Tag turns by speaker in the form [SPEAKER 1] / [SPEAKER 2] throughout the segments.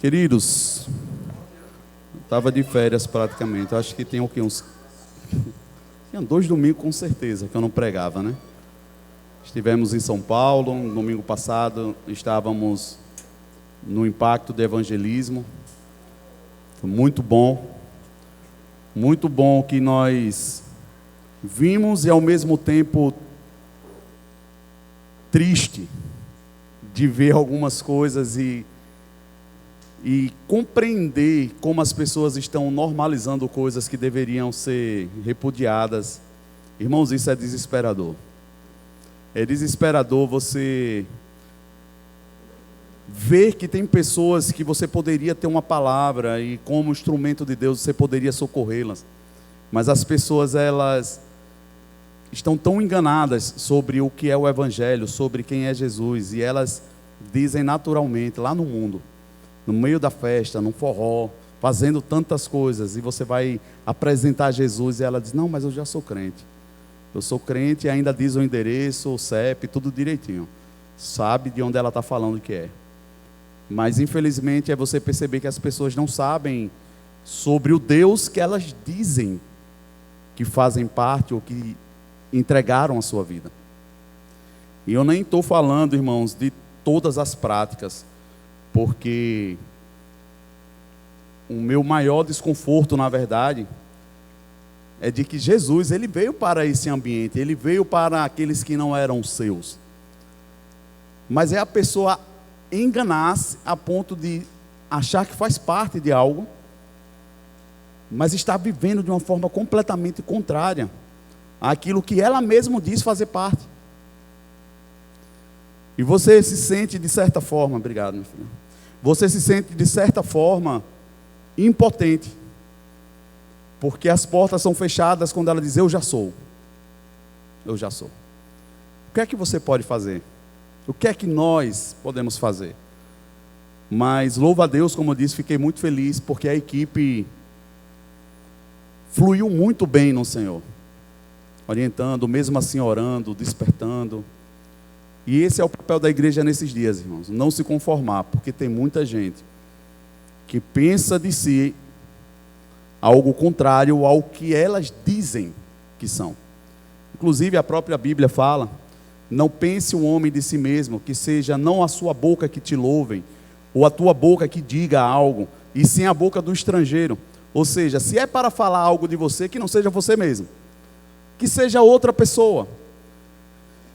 [SPEAKER 1] Queridos, estava de férias praticamente. Acho que tem o quê? Tinha 2 domingos com certeza que eu não pregava, né? Estivemos em São Paulo, no domingo passado estávamos no impacto do evangelismo. Foi muito bom que nós vimos e ao mesmo tempo triste de ver algumas coisas e compreender como as pessoas estão normalizando coisas que deveriam ser repudiadas. Irmãos, isso é desesperador. É desesperador você ver que tem pessoas que você poderia ter uma palavra e como instrumento de Deus você poderia socorrê-las. Mas as pessoas, elas estão tão enganadas sobre o que é o Evangelho, sobre quem é Jesus, e elas dizem naturalmente, lá no mundo, no meio da festa, no forró, fazendo tantas coisas, e você vai apresentar Jesus e ela diz: não, mas eu já sou crente. Eu sou crente e ainda diz o endereço, o CEP, tudo direitinho. Sabe de onde ela está falando que é. Mas infelizmente é você perceber que as pessoas não sabem sobre o Deus que elas dizem que fazem parte ou que entregaram a sua vida. E eu nem estou falando, irmãos, de todas as práticas, porque o meu maior desconforto, na verdade, é de que Jesus, ele veio para esse ambiente, ele veio para aqueles que não eram seus. Mas é a pessoa enganar-se a ponto de achar que faz parte de algo, mas está vivendo de uma forma completamente contrária àquilo que ela mesma diz fazer parte. E você se sente de certa forma, obrigado, meu filho. Você se sente de certa forma impotente, porque as portas são fechadas quando ela diz: eu já sou. Eu já sou. O que é que você pode fazer? O que é que nós podemos fazer? Mas louvo a Deus, como eu disse, fiquei muito feliz porque a equipe fluiu muito bem no Senhor, orientando, mesmo assim orando, despertando. E esse é o papel da igreja nesses dias, irmãos. Não se conformar, porque tem muita gente que pensa de si algo contrário ao que elas dizem que são. Inclusive a própria Bíblia fala: não pense um homem de si mesmo, que seja não a sua boca que te louvem, ou a tua boca que diga algo, e sim a boca do estrangeiro. Ou seja, se é para falar algo de você, que não seja você mesmo, que seja outra pessoa.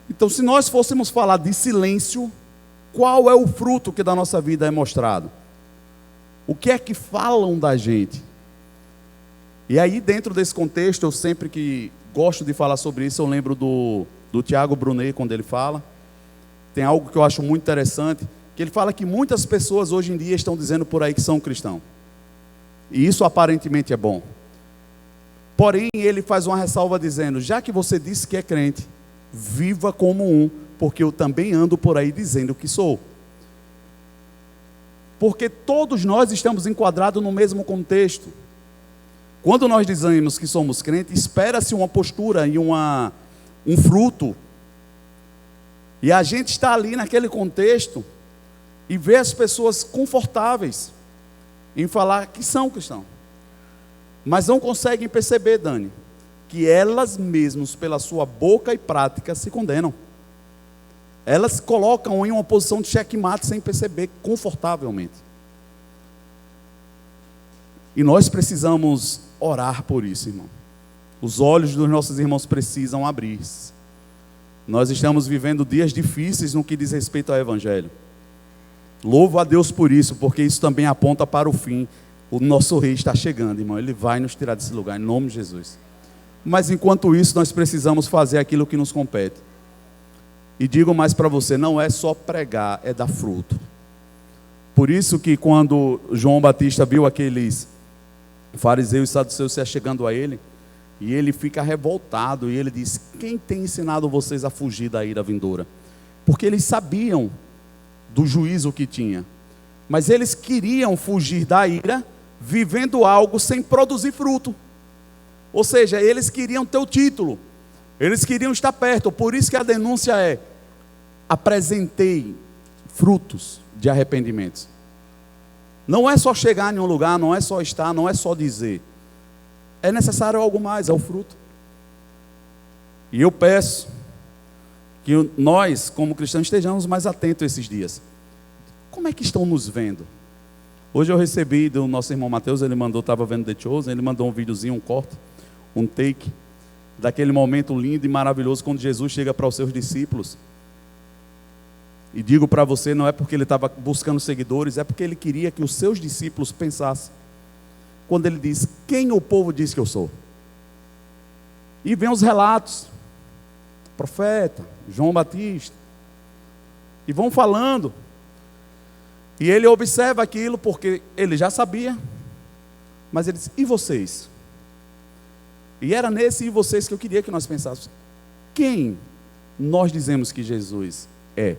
[SPEAKER 1] Então, se nós fôssemos falar de silêncio, qual é o fruto que da nossa vida é mostrado? O que é que falam da gente? E aí, dentro desse contexto, eu sempre que gosto de falar sobre isso, eu lembro do Tiago Brunet, quando ele fala. Tem algo que eu acho muito interessante, que ele fala que muitas pessoas hoje em dia estão dizendo por aí que são cristãos. E isso aparentemente é bom. Porém, ele faz uma ressalva dizendo: já que você disse que é crente, viva como um, porque eu também ando por aí dizendo que sou. Porque todos nós estamos enquadrados no mesmo contexto. Quando nós dizemos que somos crentes, espera-se uma postura e um fruto. E a gente está ali naquele contexto e vê as pessoas confortáveis em falar que são cristãos. Mas não conseguem perceber, Dani, que elas mesmas, pela sua boca e prática, se condenam. Elas colocam em uma posição de checkmate sem perceber, confortavelmente. E nós precisamos orar por isso, irmão. Os olhos dos nossos irmãos precisam abrir-se. Nós estamos vivendo dias difíceis no que diz respeito ao Evangelho. Louvo a Deus por isso, porque isso também aponta para o fim. O nosso rei está chegando, irmão. Ele vai nos tirar desse lugar, em nome de Jesus. Mas enquanto isso, nós precisamos fazer aquilo que nos compete. E digo mais para você: não é só pregar, é dar fruto. Por isso que quando João Batista viu aqueles fariseus e saduceus se achegando a ele, e ele fica revoltado, e ele diz: quem tem ensinado vocês a fugir da ira vindoura? Porque eles sabiam do juízo que tinha, mas eles queriam fugir da ira, vivendo algo sem produzir fruto. Ou seja, eles queriam ter o título, eles queriam estar perto. Por isso que a denúncia é: apresentei frutos de arrependimento. Não é só chegar em um lugar, não é só estar, não é só dizer. É necessário algo mais, é o fruto. E eu peço que nós, como cristãos, estejamos mais atentos a esses dias. Como é que estão nos vendo? Hoje eu recebi do nosso irmão Mateus, ele mandou, estava vendo The Chosen, ele mandou um videozinho, um corte, um take, daquele momento lindo e maravilhoso, quando Jesus chega para os seus discípulos. E digo para você, não é porque ele estava buscando seguidores, é porque ele queria que os seus discípulos pensassem. Quando ele diz, quem o povo diz que eu sou? E vem os relatos, profeta, João Batista, e vão falando. E ele observa aquilo porque ele já sabia, mas ele diz, e vocês? E era nesse e vocês que eu queria que nós pensássemos. Quem nós dizemos que Jesus é?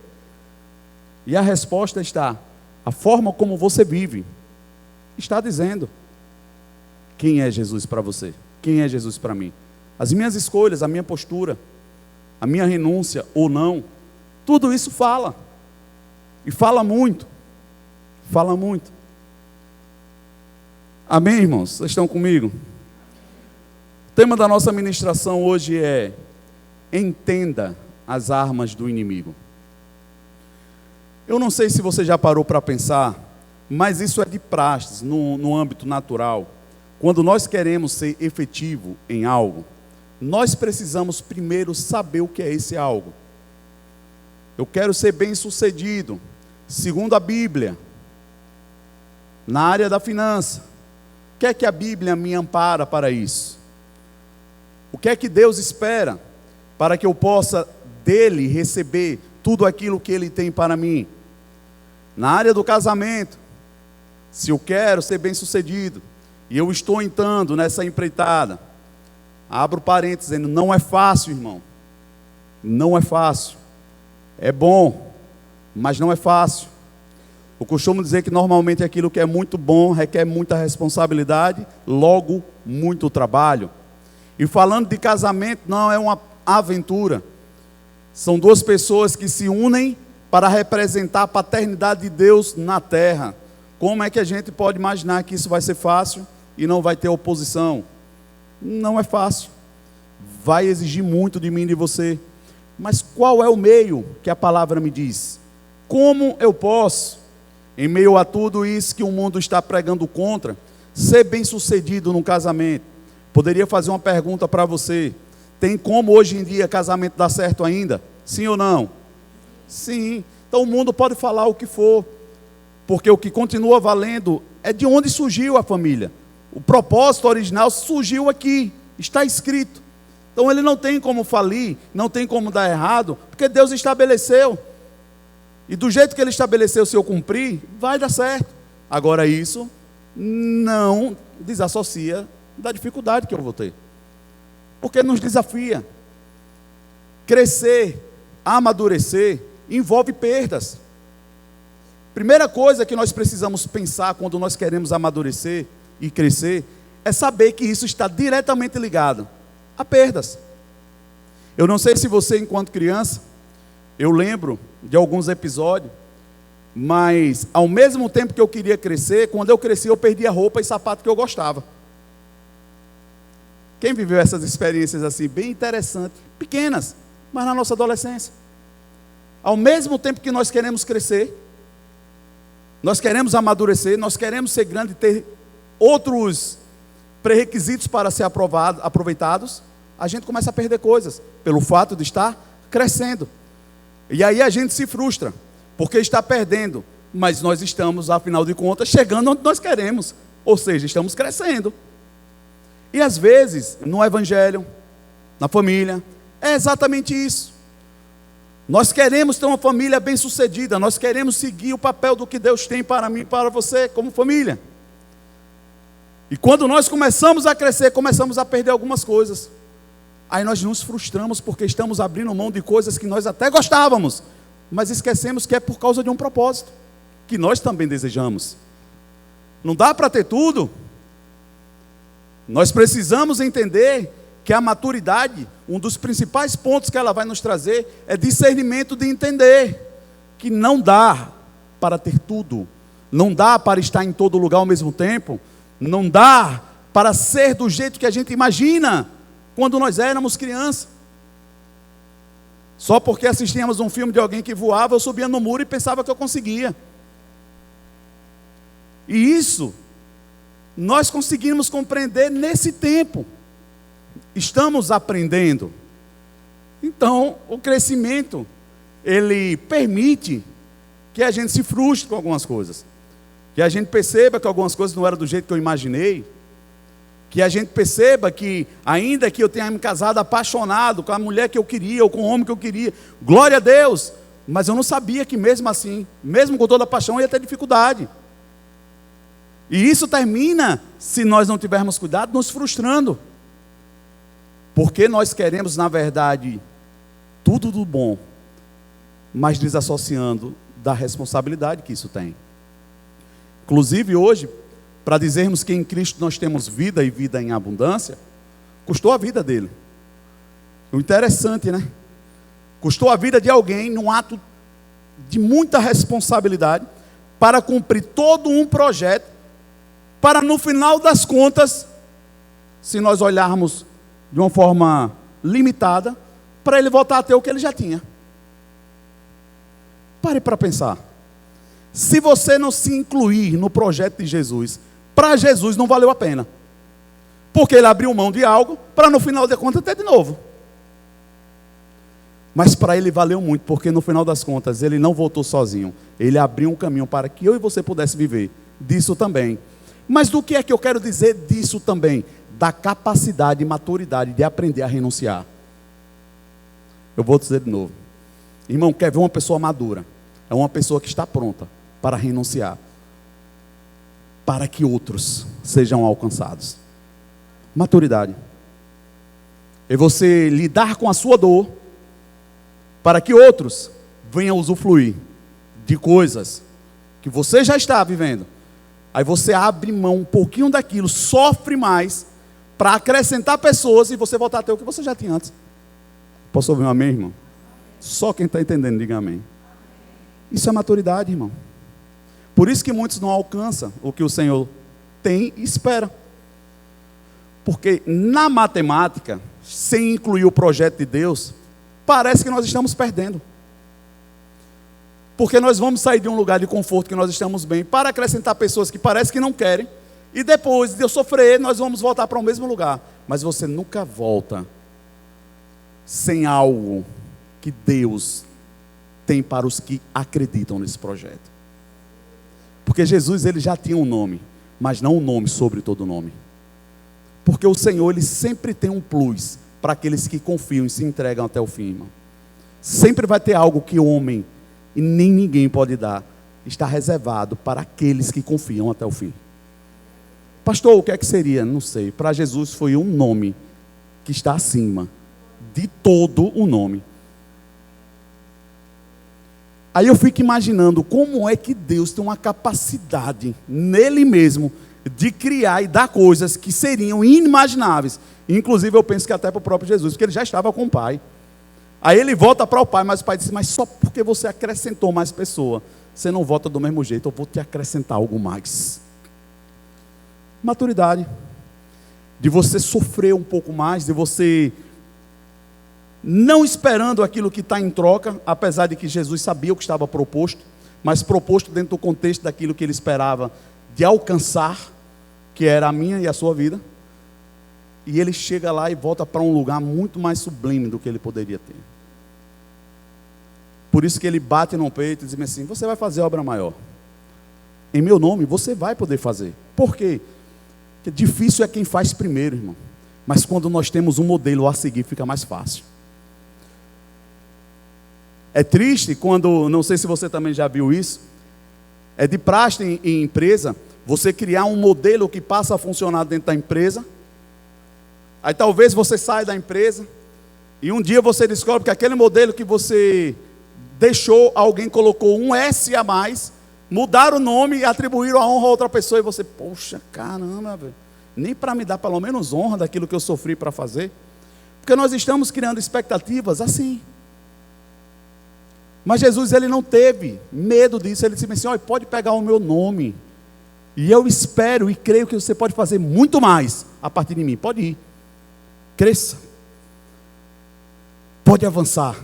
[SPEAKER 1] E a resposta está, a forma como você vive, está dizendo quem é Jesus para você, quem é Jesus para mim. As minhas escolhas, a minha postura, a minha renúncia ou não, tudo isso fala. E fala muito. Fala muito. Amém, irmãos? Vocês estão comigo? O tema da nossa ministração hoje é: entenda as armas do inimigo. Eu não sei se você já parou para pensar, mas isso é de praxe no âmbito natural. Quando nós queremos ser efetivo em algo, nós precisamos primeiro saber o que é esse algo. Eu quero ser bem-sucedido, segundo a Bíblia, na área da finança. O que é que a Bíblia me ampara para isso? O que é que Deus espera para que eu possa dele receber tudo aquilo que ele tem para mim? Na área do casamento, se eu quero ser bem-sucedido e eu estou entrando nessa empreitada, abro parênteses dizendo, não é fácil, irmão. Não é fácil. É bom, mas não é fácil. Eu costumo dizer que normalmente aquilo que é muito bom requer muita responsabilidade, logo muito trabalho. E falando de casamento, não é uma aventura. São duas pessoas que se unem para representar a paternidade de Deus na terra. Como é que a gente pode imaginar que isso vai ser fácil e não vai ter oposição? Não é fácil. Vai exigir muito de mim e de você. Mas qual é o meio que a palavra me diz? Como eu posso, em meio a tudo isso que o mundo está pregando contra, ser bem-sucedido no casamento? Poderia fazer uma pergunta para você. Tem como hoje em dia casamento dar certo ainda? Sim ou não? Sim. Então o mundo pode falar o que for, porque o que continua valendo é de onde surgiu a família. O propósito original surgiu aqui, está escrito. Então ele não tem como falir, não tem como dar errado, porque Deus estabeleceu. E do jeito que ele estabeleceu, se eu cumprir, vai dar certo. Agora isso não desassocia da dificuldade que eu vou ter. Porque nos desafia. Crescer, amadurecer, envolve perdas. Primeira coisa que nós precisamos pensar quando nós queremos amadurecer e crescer, é saber que isso está diretamente ligado a perdas. Eu não sei se você, enquanto criança, eu lembro de alguns episódios, mas ao mesmo tempo que eu queria crescer, quando eu cresci eu perdi a roupa e sapato que eu gostava. Quem viveu essas experiências assim, bem interessantes, pequenas, mas na nossa adolescência? Ao mesmo tempo que nós queremos crescer, nós queremos amadurecer, nós queremos ser grande e ter outros pré-requisitos para ser aproveitados, a gente começa a perder coisas, pelo fato de estar crescendo. E aí a gente se frustra, porque está perdendo, mas nós estamos, afinal de contas, chegando onde nós queremos, ou seja, estamos crescendo. E às vezes, no evangelho, na família, é exatamente isso. Nós queremos ter uma família bem-sucedida, nós queremos seguir o papel do que Deus tem para mim e para você como família. E quando nós começamos a crescer, começamos a perder algumas coisas. Aí nós nos frustramos porque estamos abrindo mão de coisas que nós até gostávamos, mas esquecemos que é por causa de um propósito, que nós também desejamos. Não dá para ter tudo. Nós precisamos entender que a maturidade, um dos principais pontos que ela vai nos trazer, é discernimento de entender que não dá para ter tudo, Não dá para estar em todo lugar ao mesmo tempo. Não dá para ser do jeito que a gente imagina quando nós éramos crianças. Só porque assistíamos um filme de alguém que voava, eu subia no muro e pensava que eu conseguia. E isso nós conseguimos compreender nesse tempo. Estamos aprendendo. Então, o crescimento, ele permite que a gente se frustre com algumas coisas. Que a gente perceba que algumas coisas não eram do jeito que eu imaginei. Que a gente perceba que, ainda que eu tenha me casado apaixonado com a mulher que eu queria, ou com o homem que eu queria, glória a Deus, mas eu não sabia que mesmo assim, mesmo com toda a paixão, eu ia ter dificuldade. E isso termina, se nós não tivermos cuidado, nos frustrando. Porque nós queremos, na verdade, tudo do bom, mas desassociando da responsabilidade que isso tem. Inclusive hoje, para dizermos que em Cristo nós temos vida e vida em abundância, custou a vida dele. O interessante, né? Custou a vida de alguém num ato de muita responsabilidade para cumprir todo um projeto, para no final das contas, se nós olharmos de uma forma limitada, para ele voltar a ter o que ele já tinha. Pare para pensar. Se você não se incluir no projeto de Jesus, para Jesus não valeu a pena. Porque ele abriu mão de algo, para no final das contas ter de novo. Mas para ele valeu muito, porque no final das contas ele não voltou sozinho. Ele abriu um caminho para que eu e você pudesse viver disso também. Mas do que é que eu quero dizer disso também? Da capacidade e maturidade de aprender a renunciar. Eu vou dizer de novo. Irmão, quer ver uma pessoa madura? É uma pessoa que está pronta para renunciar, para que outros sejam alcançados. Maturidade. É você lidar com a sua dor, para que outros venham usufruir de coisas que você já está vivendo. Aí você abre mão um pouquinho daquilo, sofre mais, para acrescentar pessoas e você voltar a ter o que você já tinha antes. Posso ouvir um amém, irmão? Só quem está entendendo, diga amém. Isso é maturidade, irmão. Por isso que muitos não alcançam o que o Senhor tem e espera. Porque na matemática, sem incluir o projeto de Deus, parece que nós estamos perdendo. Porque nós vamos sair de um lugar de conforto que nós estamos bem, para acrescentar pessoas que parece que não querem, e depois de eu sofrer, nós vamos voltar para o mesmo lugar. Mas você nunca volta sem algo que Deus tem para os que acreditam nesse projeto. Porque Jesus, ele já tinha um nome, mas não um nome sobre todo nome. Porque o Senhor, ele sempre tem um plus para aqueles que confiam e se entregam até o fim, irmão. Sempre vai ter algo que homem e nem ninguém pode dar. Está reservado para aqueles que confiam até o fim. Pastor, o que é que seria? Não sei. Para Jesus foi um nome que está acima de todo o nome. Aí eu fico imaginando como é que Deus tem uma capacidade nele mesmo de criar e dar coisas que seriam inimagináveis. Inclusive eu penso que até para o próprio Jesus, porque ele já estava com o Pai. Aí ele volta para o Pai, mas o Pai disse, mas só porque você acrescentou mais pessoa, você não volta do mesmo jeito, eu vou te acrescentar algo mais. Maturidade. De você sofrer um pouco mais, de você não esperando aquilo que está em troca, apesar de que Jesus sabia o que estava proposto, mas proposto dentro do contexto daquilo que ele esperava de alcançar, que era a minha e a sua vida. E ele chega lá e volta para um lugar muito mais sublime do que ele poderia ter. Por isso que ele bate no peito e diz assim, você vai fazer obra maior. Em meu nome, você vai poder fazer. Por quê? Porque difícil é quem faz primeiro, irmão. Mas quando nós temos um modelo a seguir, fica mais fácil. É triste quando, não sei se você também já viu isso, é de praxe em empresa, você criar um modelo que passa a funcionar dentro da empresa. Aí talvez você saia da empresa e um dia você descobre que aquele modelo que você deixou, alguém colocou um S a mais, mudaram o nome e atribuíram a honra a outra pessoa. E você, poxa, caramba, velho, nem para me dar pelo menos honra daquilo que eu sofri para fazer. Porque nós estamos criando expectativas assim. Mas Jesus, ele não teve medo disso. Ele disse assim: olha, pode pegar o meu nome, e eu espero e creio que você pode fazer muito mais a partir de mim. Pode ir, cresça, pode avançar.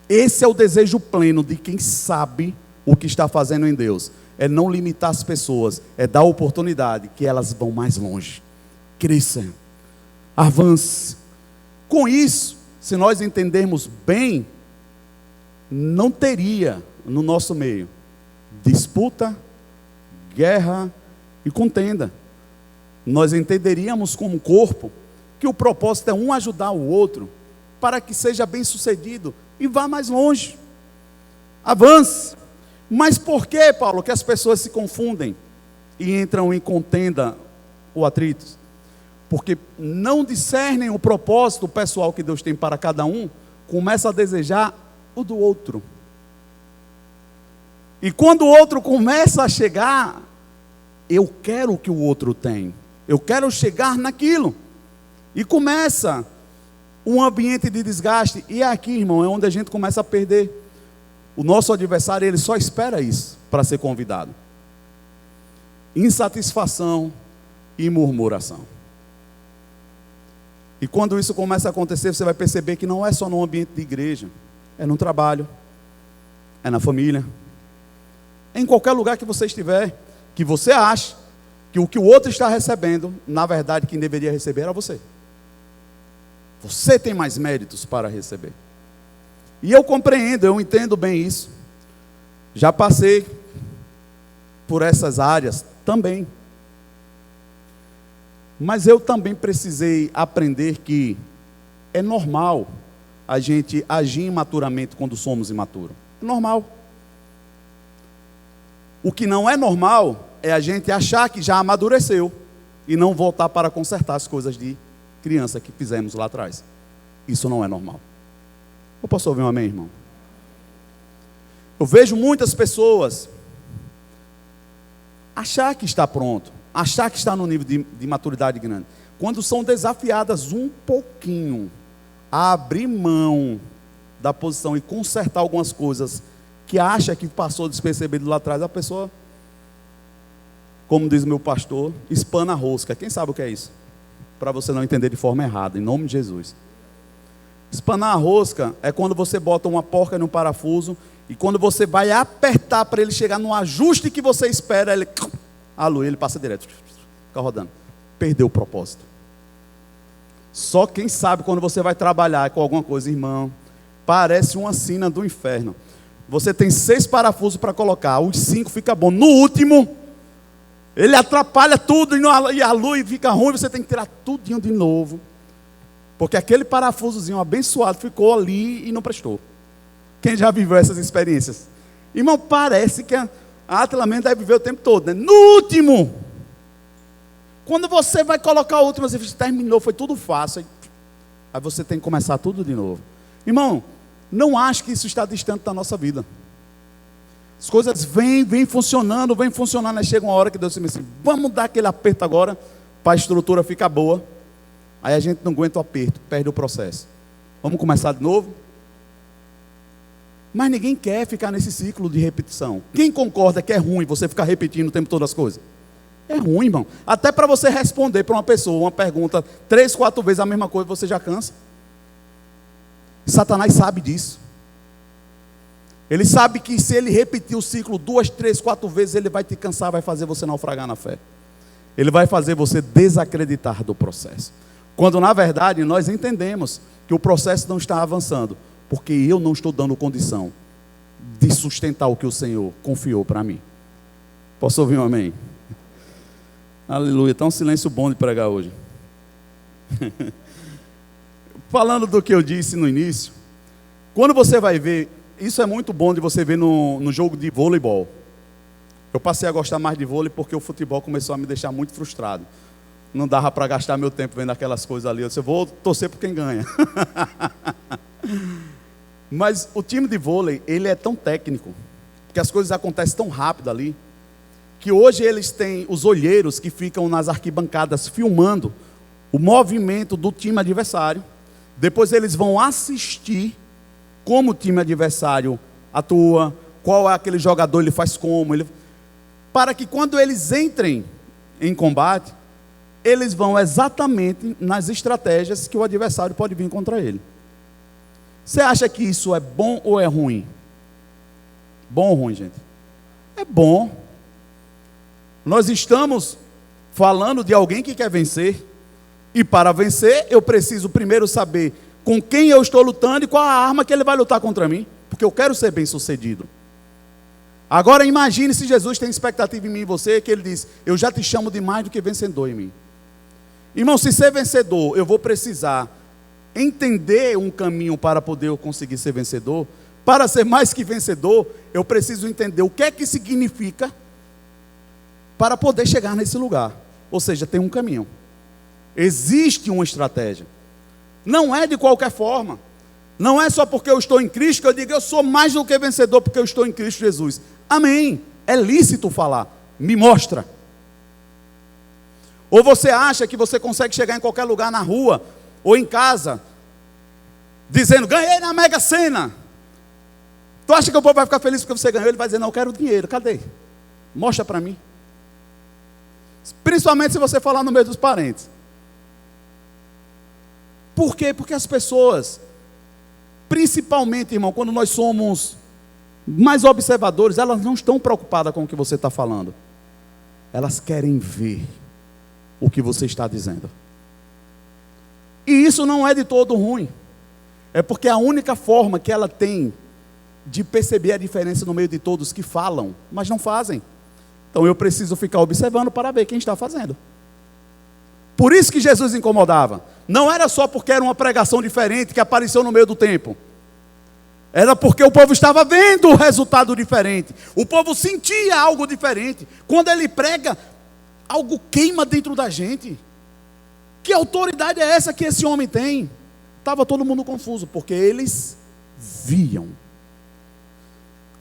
[SPEAKER 1] Esse é o desejo pleno de quem sabe o que está fazendo em Deus. É não limitar as pessoas, é dar oportunidade que elas vão mais longe. Cresça, avance. Com isso, se nós entendermos bem, não teria no nosso meio disputa, guerra e contenda. Nós entenderíamos como corpo que o propósito é um ajudar o outro para que seja bem sucedido e vá mais longe. Avance. Mas por que, Paulo, que as pessoas se confundem e entram em contenda ou atritos? Porque não discernem o propósito pessoal que Deus tem para cada um, começa a desejar o do outro. E quando o outro começa a chegar, eu quero o que o outro tem, eu quero chegar naquilo, e começa um ambiente de desgaste. E aqui, irmão, é onde a gente começa a perder. O nosso adversário, ele só espera isso para ser convidado. Insatisfação e murmuração. E quando isso começa a acontecer, você vai perceber que não é só no ambiente de igreja, é no trabalho, é na família, é em qualquer lugar que você estiver, que você acha que o outro está recebendo, na verdade quem deveria receber era você. Você tem mais méritos para receber. E eu compreendo, eu entendo bem isso. Já passei por essas áreas também. Mas eu também precisei aprender que é normal a gente agir imaturamente quando somos imaturos. É normal. O que não é normal é a gente achar que já amadureceu e não voltar para consertar as coisas de criança que fizemos lá atrás. Isso não é normal. Eu posso ouvir um amém, irmão? Eu vejo muitas pessoas achar que está pronto, achar que está no nível de maturidade grande, quando são desafiadas um pouquinho a abrir mão da posição e consertar algumas coisas que acha que passou despercebido lá atrás, a pessoa, como diz meu pastor, espana a rosca. Quem sabe o que é isso? Para você não entender de forma errada, em nome de Jesus. Espanar a rosca é quando você bota uma porca num parafuso e quando você vai apertar para ele chegar no ajuste que você espera, ele passa direto, fica rodando. Perdeu o propósito. Só quem sabe quando você vai trabalhar com alguma coisa, irmão, parece uma sina do inferno. Você tem 6 parafusos para colocar, os 5 fica bom. No último, ele atrapalha tudo e a luz fica ruim, você tem que tirar tudinho de novo. Porque aquele parafusozinho abençoado ficou ali e não prestou. Quem já viveu essas experiências? Irmão, parece que a Atlamento deve viver o tempo todo, né? No último, quando você vai colocar o último, você terminou, foi tudo fácil. Aí você tem que começar tudo de novo. Irmão, não acho que isso está distante da nossa vida. As coisas vêm funcionando, aí chega uma hora que Deus diz assim, vamos dar aquele aperto agora, para a estrutura ficar boa. Aí a gente não aguenta o aperto, perde o processo. Vamos começar de novo? Mas ninguém quer ficar nesse ciclo de repetição. Quem concorda que é ruim você ficar repetindo o tempo todo as coisas? É ruim, irmão. Até para você responder para uma pessoa uma pergunta 3, 4 vezes a mesma coisa, você já cansa. Satanás sabe disso. Ele sabe que se ele repetir o ciclo 2, 3, 4 vezes, ele vai te cansar, vai fazer você naufragar na fé. Ele vai fazer você desacreditar do processo. Quando na verdade nós entendemos que o processo não está avançando, porque eu não estou dando condição de sustentar o que o Senhor confiou para mim. Posso ouvir um amém? Aleluia, está um silêncio bom de pregar hoje. Falando do que eu disse no início, quando você vai ver, isso é muito bom de você ver no jogo de voleibol. Eu passei a gostar mais de vôlei porque o futebol começou a me deixar muito frustrado. Não dava para gastar meu tempo vendo aquelas coisas ali. Eu disse, eu vou torcer por quem ganha. Mas o time de vôlei, ele é tão técnico, que as coisas acontecem tão rápido ali, que hoje eles têm os olheiros que ficam nas arquibancadas filmando o movimento do time adversário. Depois eles vão assistir como o time adversário atua, qual é aquele jogador, ele faz como, para que quando eles entrem em combate, eles vão exatamente nas estratégias que o adversário pode vir contra ele. Você acha que isso é bom ou é ruim? Bom ou ruim, gente? É bom. Nós estamos falando de alguém que quer vencer. E para vencer, eu preciso primeiro saber com quem eu estou lutando e qual a arma que ele vai lutar contra mim. Porque eu quero ser bem sucedido. Agora imagine se Jesus tem expectativa em mim e você, que ele diz, eu já te chamo de mais do que vencedor em mim. Irmão, se ser vencedor, eu vou precisar entender um caminho para poder eu conseguir ser vencedor. Para ser mais que vencedor, eu preciso entender o que é que significa para poder chegar nesse lugar. Ou seja, tem um caminho. Existe uma estratégia. Não é de qualquer forma. Não é só porque eu estou em Cristo que eu digo eu sou mais do que vencedor porque eu estou em Cristo Jesus. Amém. É lícito falar. Me mostra. Ou você acha que você consegue chegar em qualquer lugar na rua ou em casa dizendo, ganhei na Mega Sena. Tu acha que o povo vai ficar feliz porque você ganhou? Ele vai dizer, não, eu quero dinheiro. Cadê? Mostra para mim. Principalmente se você falar no meio dos parentes. Por quê? Porque as pessoas, principalmente, irmão, quando nós somos mais observadores, elas não estão preocupadas com o que você está falando. Elas querem ver o que você está dizendo. E isso não é de todo ruim. É porque a única forma que ela tem de perceber a diferença no meio de todos que falam, mas não fazem. Então eu preciso ficar observando para ver quem está fazendo. Por isso que Jesus incomodava. Não era só porque era uma pregação diferente que apareceu no meio do tempo. Era porque o povo estava vendo o resultado diferente. O povo sentia algo diferente. Quando ele prega, algo queima dentro da gente. Que autoridade é essa que esse homem tem? Estava todo mundo confuso, porque eles viam.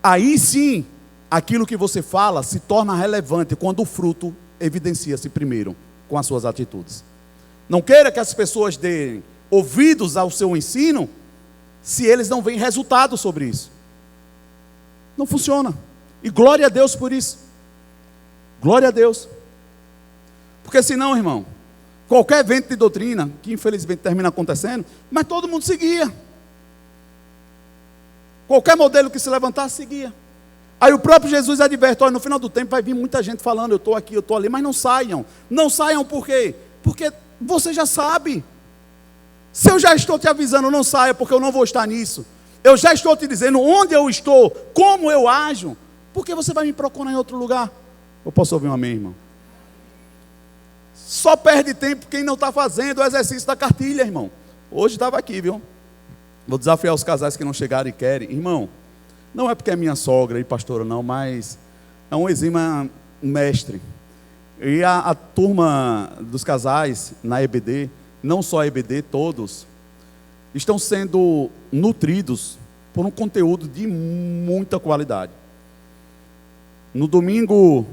[SPEAKER 1] Aí sim, aquilo que você fala se torna relevante quando o fruto evidencia-se primeiro com as suas atitudes. Não queira que as pessoas deem ouvidos ao seu ensino se eles não veem resultado sobre isso. Não funciona. E glória a Deus por isso. Glória a Deus. Porque senão, irmão, qualquer evento de doutrina, que infelizmente termina acontecendo, mas todo mundo seguia. Qualquer modelo que se levantasse, seguia. Aí o próprio Jesus adverte, olha, no final do tempo vai vir muita gente falando, eu estou aqui, eu estou ali, mas não saiam. Não saiam por quê? Porque você já sabe. Se eu já estou te avisando, não saia, porque eu não vou estar nisso. Eu já estou te dizendo onde eu estou, como eu ajo. Por que você vai me procurar em outro lugar? Eu posso ouvir um amém, irmão? Só perde tempo quem não está fazendo o exercício da cartilha, irmão. Hoje estava aqui, viu? Vou desafiar os casais que não chegaram e querem. Irmão, não é porque é minha sogra e pastora não, mas é um exímio mestre. E a turma dos casais na EBD, não só a EBD, todos, estão sendo nutridos por um conteúdo de muita qualidade. No domingo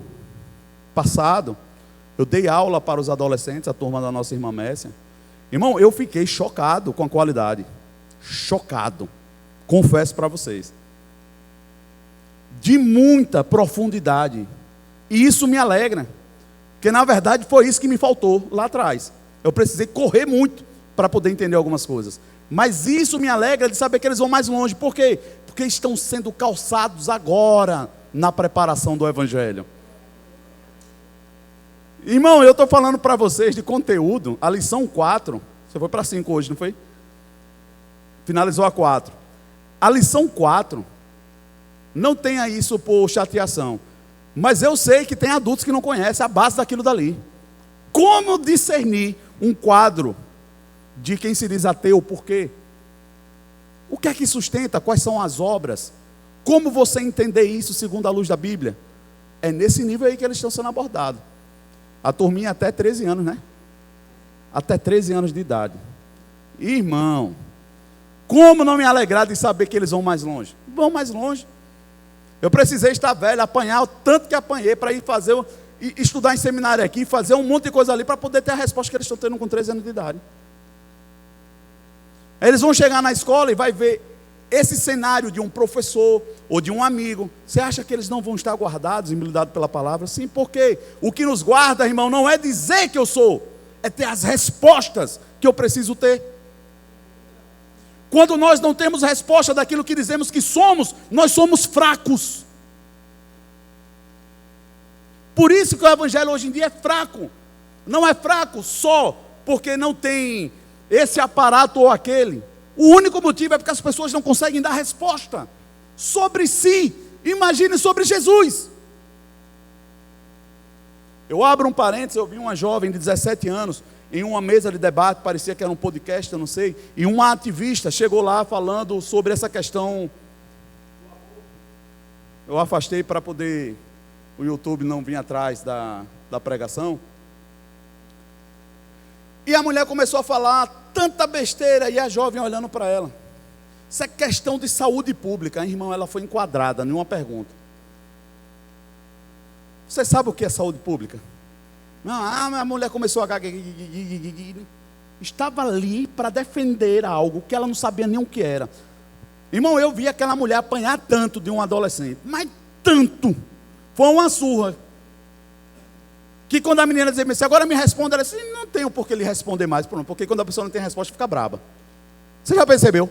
[SPEAKER 1] passado, eu dei aula para os adolescentes, a turma da nossa irmã Messia. Irmão, eu fiquei chocado com a qualidade. Chocado. Confesso para vocês. De muita profundidade. E isso me alegra. Porque na verdade foi isso que me faltou lá atrás. Eu precisei correr muito para poder entender algumas coisas. Mas isso me alegra de saber que eles vão mais longe. Por quê? Porque estão sendo calçados agora na preparação do Evangelho. Irmão, eu estou falando para vocês de conteúdo, a lição 4, você foi para 5 hoje, não foi? Finalizou a 4. A lição 4, não tenha isso por chateação, mas eu sei que tem adultos que não conhecem a base daquilo dali. Como discernir um quadro de quem se diz ateu, por quê? O que é que sustenta? Quais são as obras? Como você entender isso segundo a luz da Bíblia? É nesse nível aí que eles estão sendo abordados. A turminha até 13 anos, né? Até 13 anos de idade. Irmão, como não me alegrar de saber que eles vão mais longe? Vão mais longe. Eu precisei estar velho, apanhar o tanto que apanhei para ir fazer, estudar em seminário aqui, fazer um monte de coisa ali para poder ter a resposta que eles estão tendo com 13 anos de idade. Aí eles vão chegar na escola e vai ver esse cenário de um professor ou de um amigo, você acha que eles não vão estar guardados e blindados pela palavra? Sim, porque o que nos guarda, irmão, não é dizer que eu sou, é ter as respostas que eu preciso ter. Quando nós não temos resposta daquilo que dizemos que somos, nós somos fracos. Por isso que o evangelho hoje em dia é fraco. Não é fraco só porque não tem esse aparato ou aquele. O único motivo é porque as pessoas não conseguem dar resposta sobre si. Imagine sobre Jesus. Eu abro um parênteses, eu vi uma jovem de 17 anos em uma mesa de debate, parecia que era um podcast, eu não sei, e uma ativista chegou lá falando sobre essa questão. Eu afastei para poder o YouTube não vir atrás da pregação. E a mulher começou a falar tanta besteira, e a jovem olhando para ela. Isso é questão de saúde pública, hein, irmão? Ela foi enquadrada em uma pergunta. Você sabe o que é saúde pública? Não, a mulher começou a estava ali para defender algo que ela não sabia nem o que era. Irmão, eu vi aquela mulher apanhar tanto de um adolescente, mas tanto, foi uma surra, que quando a menina dizia assim, agora me responda, ela disse, não tenho por que lhe responder mais, porque quando a pessoa não tem resposta, fica braba. Você já percebeu?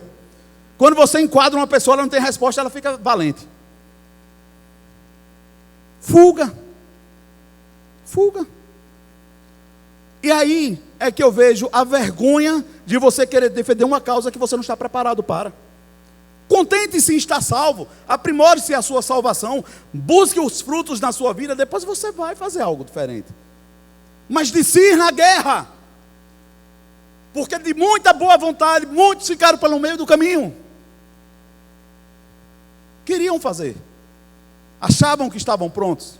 [SPEAKER 1] Quando você enquadra uma pessoa, ela não tem resposta, ela fica valente. Fuga. E aí é que eu vejo a vergonha de você querer defender uma causa que você não está preparado para. Contente-se em estar salvo, aprimore-se a sua salvação, busque os frutos na sua vida, depois você vai fazer algo diferente. Mas discirna a guerra, porque de muita boa vontade, muitos ficaram pelo meio do caminho. Queriam fazer, achavam que estavam prontos,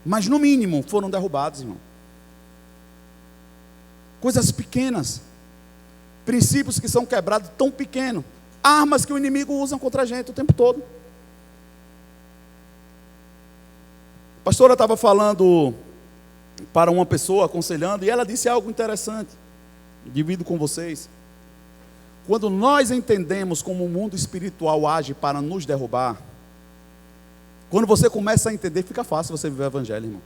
[SPEAKER 1] mas no mínimo foram derrubados, irmão. Coisas pequenas, princípios que são quebrados tão pequenos, armas que o inimigo usa contra a gente o tempo todo. A pastora estava falando para uma pessoa, aconselhando, e ela disse algo interessante, divido com vocês. Quando nós entendemos como o mundo espiritual age para nos derrubar, quando você começa a entender, fica fácil você viver o evangelho, irmão.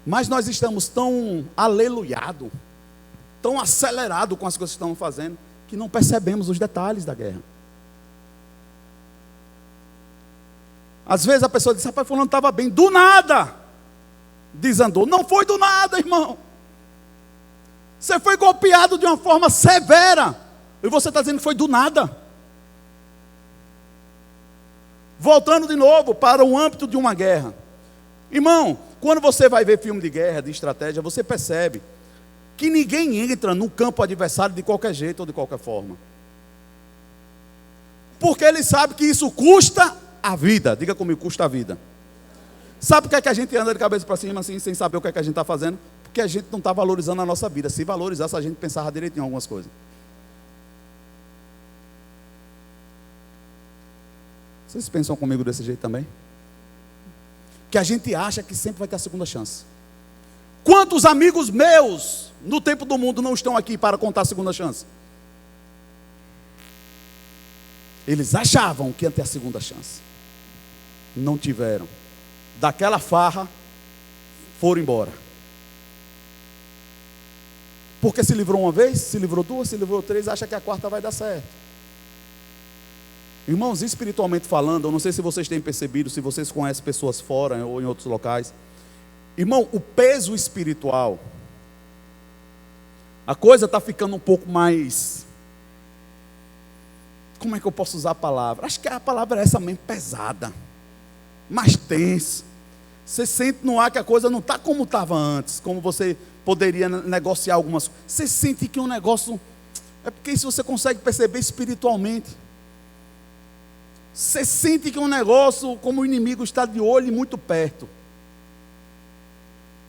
[SPEAKER 1] Mas nós estamos tão aleluiados, tão acelerados com as coisas que estamos fazendo, que não percebemos os detalhes da guerra. Às vezes a pessoa diz, rapaz, fulano estava bem, do nada desandou. Não foi do nada, irmão. Você foi golpeado de uma forma severa, e você está dizendo que foi do nada. Voltando de novo para o âmbito de uma guerra. Irmão, quando você vai ver filme de guerra, de estratégia, você percebe que ninguém entra no campo adversário de qualquer jeito ou de qualquer forma. Porque ele sabe que isso custa a vida. Diga comigo, custa a vida. Sabe por que a gente anda de cabeça para cima assim, sem saber o que a gente está fazendo? Porque a gente não está valorizando a nossa vida. Se valorizasse, a gente pensava direito em algumas coisas. Vocês pensam comigo desse jeito também? Que a gente acha que sempre vai ter a segunda chance. Quantos amigos meus no tempo do mundo não estão aqui para contar a segunda chance? Eles achavam que ia ter a segunda chance, não tiveram. Daquela farra foram embora. Porque se livrou uma vez, se livrou duas, se livrou três, acha que a quarta vai dar certo. Irmãos, espiritualmente falando, eu não sei se vocês têm percebido, se vocês conhecem pessoas fora ou em outros locais. Irmão, o peso espiritual, a coisa está ficando um pouco mais, como é que eu posso usar a palavra? Acho que a palavra é essa mesmo, pesada, mais tensa. Você sente no ar que a coisa não está como estava antes, como você poderia negociar algumas coisas. Você sente que um negócio, é porque isso você consegue perceber espiritualmente. Você sente que um negócio, como o inimigo está de olho e muito perto.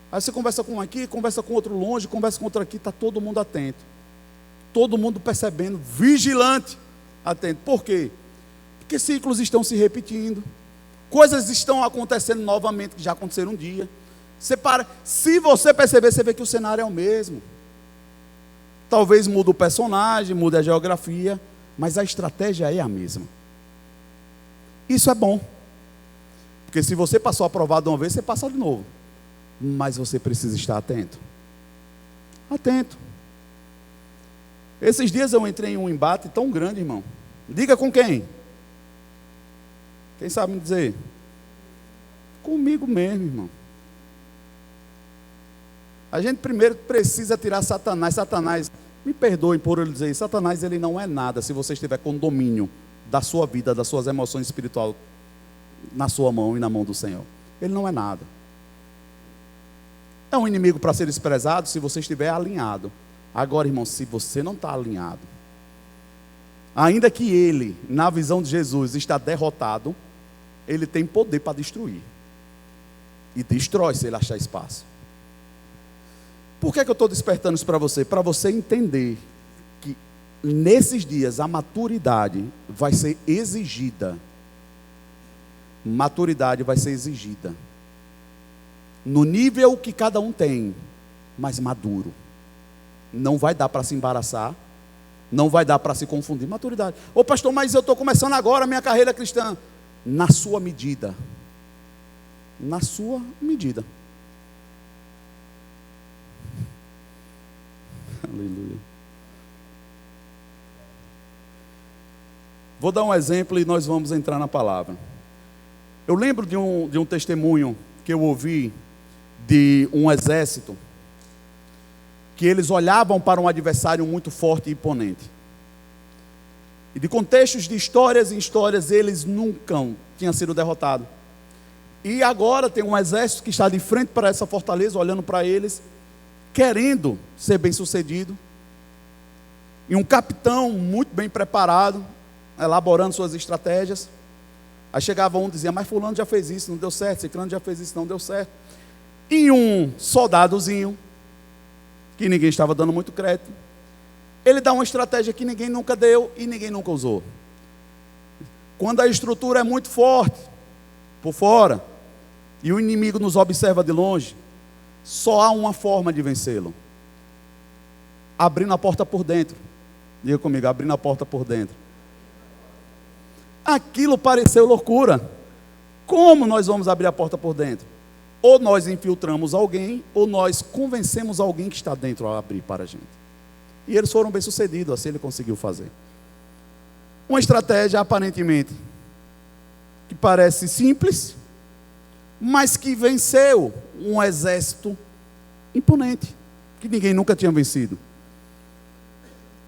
[SPEAKER 1] Aí você conversa com um aqui, conversa com outro longe, conversa com outro aqui, está todo mundo atento. Todo mundo percebendo, vigilante, atento. Por quê? Porque ciclos estão se repetindo. Coisas estão acontecendo novamente, que já aconteceram um dia. Se você perceber, você vê que o cenário é o mesmo. Talvez mude o personagem, mude a geografia, mas a estratégia é a mesma. Isso é bom, porque se você passou aprovado uma vez, você passa de novo, mas você precisa estar atento. Atento. Esses dias eu entrei em um embate tão grande, irmão. Diga com quem? Quem sabe me dizer? Comigo mesmo, irmão. A gente primeiro precisa tirar Satanás. Satanás, me perdoem por eu dizer isso, Satanás ele não é nada se você estiver com domínio da sua vida, das suas emoções espirituais na sua mão e na mão do Senhor. Ele não é nada. É um inimigo para ser desprezado se você estiver alinhado. Agora, irmão, se você não está alinhado, ainda que ele, na visão de Jesus, está derrotado, ele tem poder para destruir. E destrói se ele achar espaço. Por que eu estou despertando isso para você? Para você entender que nesses dias a maturidade vai ser exigida. Maturidade vai ser exigida. No nível que cada um tem, mas maduro. Não vai dar para se embaraçar. Não vai dar para se confundir. Maturidade. Ô pastor, mas eu estou começando agora a minha carreira cristã. Na sua medida. Na sua medida. Aleluia. Vou dar um exemplo e nós vamos entrar na palavra. Eu lembro de um testemunho que eu ouvi de um exército, que eles olhavam para um adversário muito forte e imponente. E de contextos de histórias em histórias, eles nunca tinham sido derrotados. E agora tem um exército que está de frente para essa fortaleza, olhando para eles, querendo ser bem sucedido. E um capitão muito bem preparado, elaborando suas estratégias. Aí chegava um e dizia, mas fulano já fez isso, não deu certo, ciclano já fez isso, não deu certo. E um soldadozinho, que ninguém estava dando muito crédito, ele dá uma estratégia que ninguém nunca deu e ninguém nunca usou. Quando a estrutura é muito forte, por fora, e o inimigo nos observa de longe, só há uma forma de vencê-lo. Abrindo a porta por dentro. Diga comigo, abrindo a porta por dentro. Aquilo pareceu loucura. Como nós vamos abrir a porta por dentro? Ou nós infiltramos alguém, ou nós convencemos alguém que está dentro a abrir para a gente. E eles foram bem sucedidos, assim ele conseguiu fazer. Uma estratégia aparentemente que parece simples, mas que venceu um exército imponente, que ninguém nunca tinha vencido.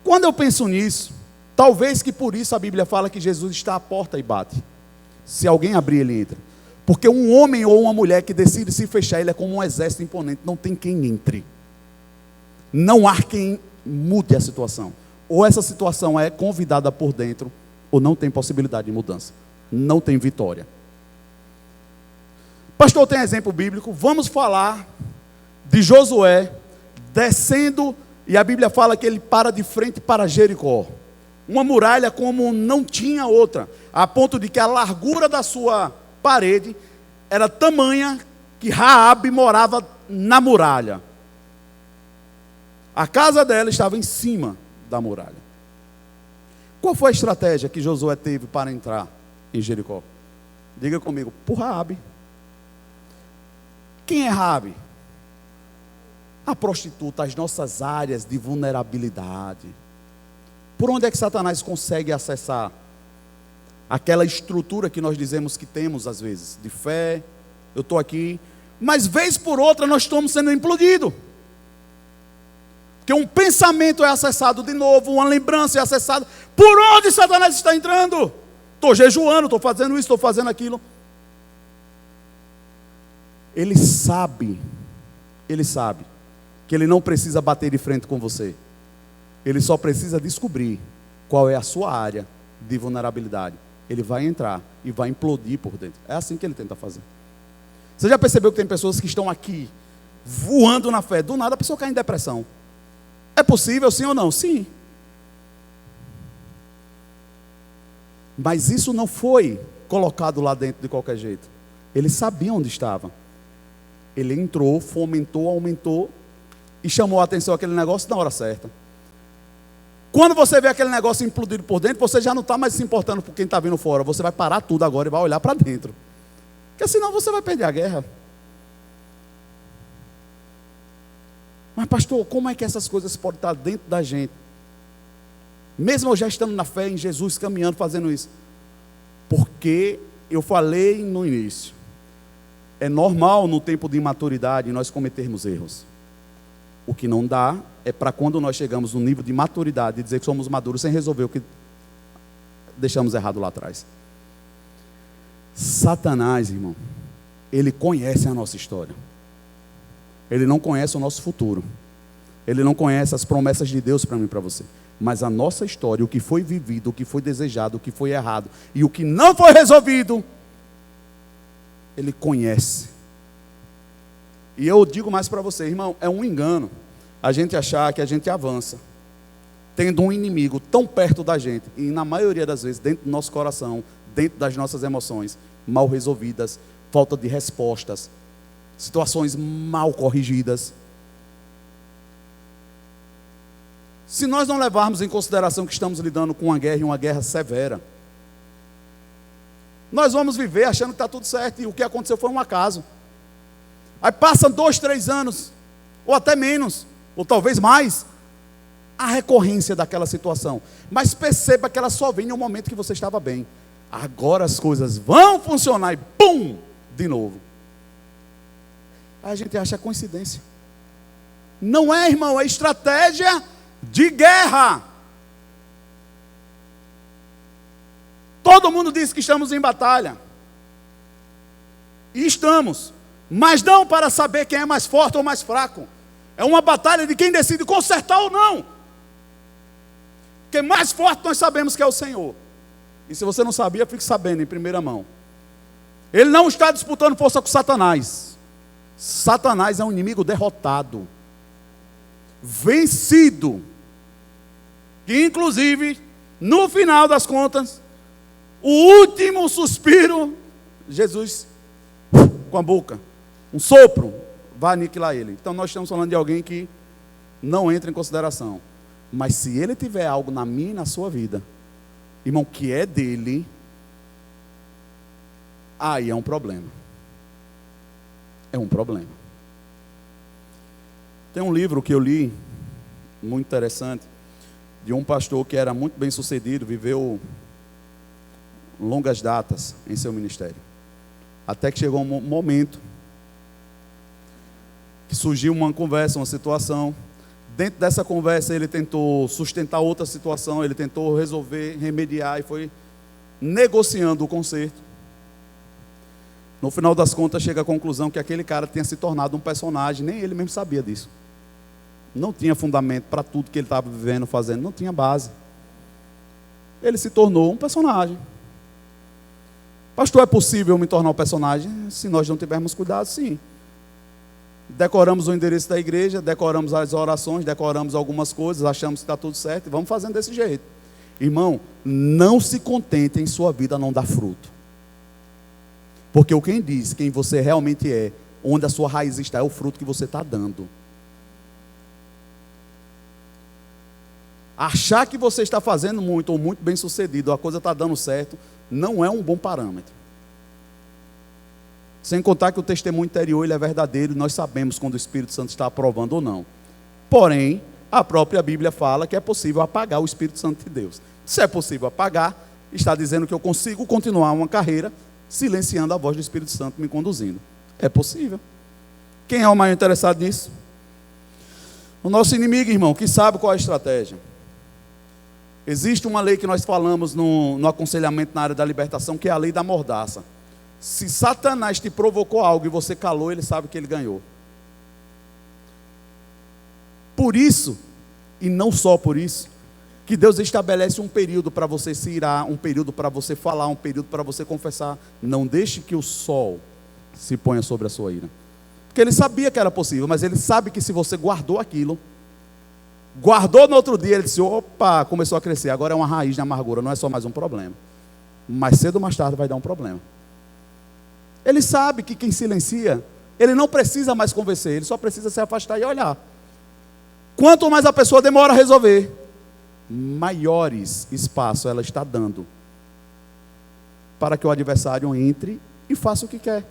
[SPEAKER 1] Quando eu penso nisso, talvez que por isso a Bíblia fala que Jesus está à porta e bate. Se alguém abrir, ele entra. Porque um homem ou uma mulher que decide se fechar, ele é como um exército imponente, não tem quem entre. Não há quem mude a situação. Ou essa situação é convidada por dentro, ou não tem possibilidade de mudança. Não tem vitória. Pastor, tem exemplo bíblico? Vamos falar de Josué descendo, e a Bíblia fala que ele para de frente para Jericó. Uma muralha como não tinha outra, a ponto de que a largura da sua parede era tamanha que Raabe morava na muralha. A casa dela estava em cima da muralha. Qual foi a estratégia que Josué teve para entrar em Jericó? Diga comigo, por Raabe. Quem é Raabe? A prostituta, as nossas áreas de vulnerabilidade. Por onde é que Satanás consegue acessar aquela estrutura que nós dizemos que temos às vezes, de fé, eu estou aqui, mas vez por outra nós estamos sendo implodidos. Porque um pensamento é acessado de novo, uma lembrança é acessada. Por onde Satanás está entrando? Estou jejuando, estou fazendo isso, estou fazendo aquilo. Ele sabe que ele não precisa bater de frente com você. Ele só precisa descobrir qual é a sua área de vulnerabilidade. Ele vai entrar e vai implodir por dentro. É assim que ele tenta fazer. Você já percebeu que tem pessoas que estão aqui voando na fé, do nada a pessoa cai em depressão? É possível sim ou não? Sim. Mas isso não foi colocado lá dentro de qualquer jeito. Ele sabia onde estava. Ele entrou, fomentou, aumentou e chamou a atenção aquele negócio na hora certa. Quando você vê aquele negócio implodido por dentro, você já não está mais se importando por quem está vindo fora. Você vai parar tudo agora e vai olhar para dentro. Porque senão você vai perder a guerra. Mas pastor, como é que essas coisas podem estar dentro da gente? Mesmo eu já estando na fé em Jesus, caminhando, fazendo isso. Porque eu falei no início. É normal no tempo de imaturidade nós cometermos erros. O que não dá é para quando nós chegamos no nível de maturidade e dizer que somos maduros sem resolver o que deixamos errado lá atrás. Satanás, irmão, ele conhece a nossa história. Ele não conhece o nosso futuro. Ele não conhece as promessas de Deus para mim e para você. Mas a nossa história, o que foi vivido, o que foi desejado, o que foi errado e o que não foi resolvido, ele conhece. E eu digo mais para você, irmão, é um engano a gente achar que a gente avança tendo um inimigo tão perto da gente, e na maioria das vezes dentro do nosso coração, dentro das nossas emoções mal resolvidas, falta de respostas, situações mal corrigidas. Se nós não levarmos em consideração que estamos lidando com uma guerra, e uma guerra severa, nós vamos viver achando que está tudo certo, e o que aconteceu foi um acaso. Aí passam 2, 3 anos, ou até menos, ou talvez mais, a recorrência daquela situação. Mas perceba que ela só vem no momento que você estava bem. Agora as coisas vão funcionar e pum, de novo. Aí a gente acha coincidência. Não é, irmão, é estratégia de guerra. Todo mundo diz que estamos em batalha. E estamos. Mas não para saber quem é mais forte ou mais fraco. É uma batalha de quem decide consertar ou não. Porque mais forte nós sabemos que é o Senhor. E se você não sabia, fique sabendo em primeira mão. Ele não está disputando força com Satanás. Satanás é um inimigo derrotado, vencido. Que inclusive, no final das contas, o último suspiro, Jesus, com a boca, um sopro, vai aniquilar ele. Então nós estamos falando de alguém que não entra em consideração. Mas se ele tiver algo na minha e na sua vida, irmão, que é dele, aí é um problema. É um problema. Tem um livro que eu li, muito interessante, de um pastor que era muito bem sucedido, viveu longas datas em seu ministério. Até que chegou um momento que surgiu uma conversa, uma situação. Dentro dessa conversa ele tentou sustentar outra situação, ele tentou resolver, remediar e foi negociando o conserto. No final das contas chega à conclusão que aquele cara tinha se tornado um personagem, nem ele mesmo sabia disso. Não tinha fundamento para tudo que ele estava vivendo, fazendo, não tinha base. Ele se tornou um personagem. Pastor, é possível me tornar um personagem? Se nós não tivermos cuidado, sim. Decoramos o endereço da igreja, decoramos as orações, decoramos algumas coisas, achamos que está tudo certo e vamos fazendo desse jeito. Irmão, não se contente em sua vida não dar fruto. Porque o quem diz quem você realmente é, onde a sua raiz está, é o fruto que você está dando. Achar que você está fazendo muito ou muito bem sucedido, a coisa está dando certo, não é um bom parâmetro. Sem contar que o testemunho interior ele é verdadeiro e nós sabemos quando o Espírito Santo está aprovando ou não. Porém, a própria Bíblia fala que é possível apagar o Espírito Santo de Deus. Se é possível apagar, está dizendo que eu consigo continuar uma carreira silenciando a voz do Espírito Santo me conduzindo. É possível. Quem é o mais interessado nisso? O nosso inimigo, irmão, que sabe qual é a estratégia. Existe uma lei que nós falamos no aconselhamento na área da libertação, que é a lei da mordaça. Se Satanás te provocou algo e você calou, ele sabe que ele ganhou. Por isso, e não só por isso, que Deus estabelece um período para você se irar, um período para você falar, um período para você confessar. Não deixe que o sol se ponha sobre a sua ira. Porque ele sabia que era possível, mas ele sabe que se você guardou aquilo, guardou no outro dia, ele disse, opa, começou a crescer, agora é uma raiz de amargura, não é só mais um problema. Mais cedo ou mais tarde vai dar um problema. Ele sabe que quem silencia, ele não precisa mais convencer, ele só precisa se afastar e olhar. Quanto mais a pessoa demora a resolver, maiores espaços ela está dando para que o adversário entre e faça o que quer.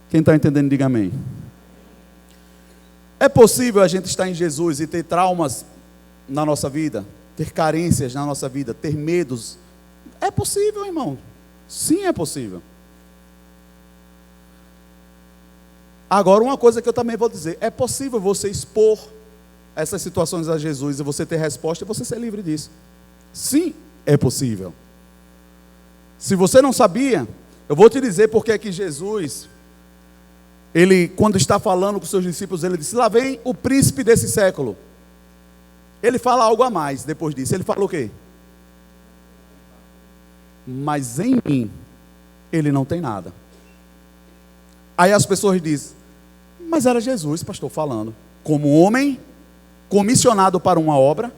[SPEAKER 1] Quem está entendendo, diga amém. É possível a gente estar em Jesus e ter traumas na nossa vida, ter carências na nossa vida, ter medos? É possível, irmão. Sim, é possível. Agora, uma coisa que eu também vou dizer: é possível você expor essas situações a Jesus e você ter resposta e você ser livre disso. Sim, é possível. Se você não sabia, eu vou te dizer porque é que Jesus, ele, quando está falando com seus discípulos, ele disse: lá vem o príncipe desse século. Ele fala algo a mais depois disso. Ele fala o quê? Mas em mim, ele não tem nada. Aí as pessoas dizem: mas era Jesus, pastor, falando como homem, comissionado para uma obra,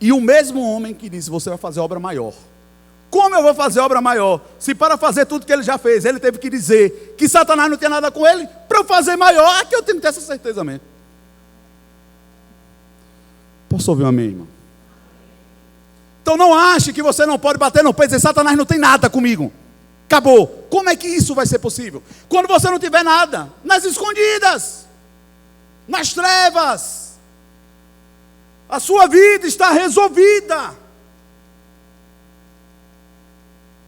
[SPEAKER 1] e o mesmo homem que disse: você vai fazer obra maior. Como eu vou fazer obra maior? Se para fazer tudo que ele já fez, ele teve que dizer que Satanás não tem nada com ele, para eu fazer maior, é que eu tenho que ter essa certeza mesmo. Posso ouvir um amém, irmão? Então não ache que você não pode bater no peito e dizer: Satanás não tem nada comigo. Acabou. Como é que isso vai ser possível? Quando você não tiver nada, nas escondidas, nas trevas, a sua vida está resolvida.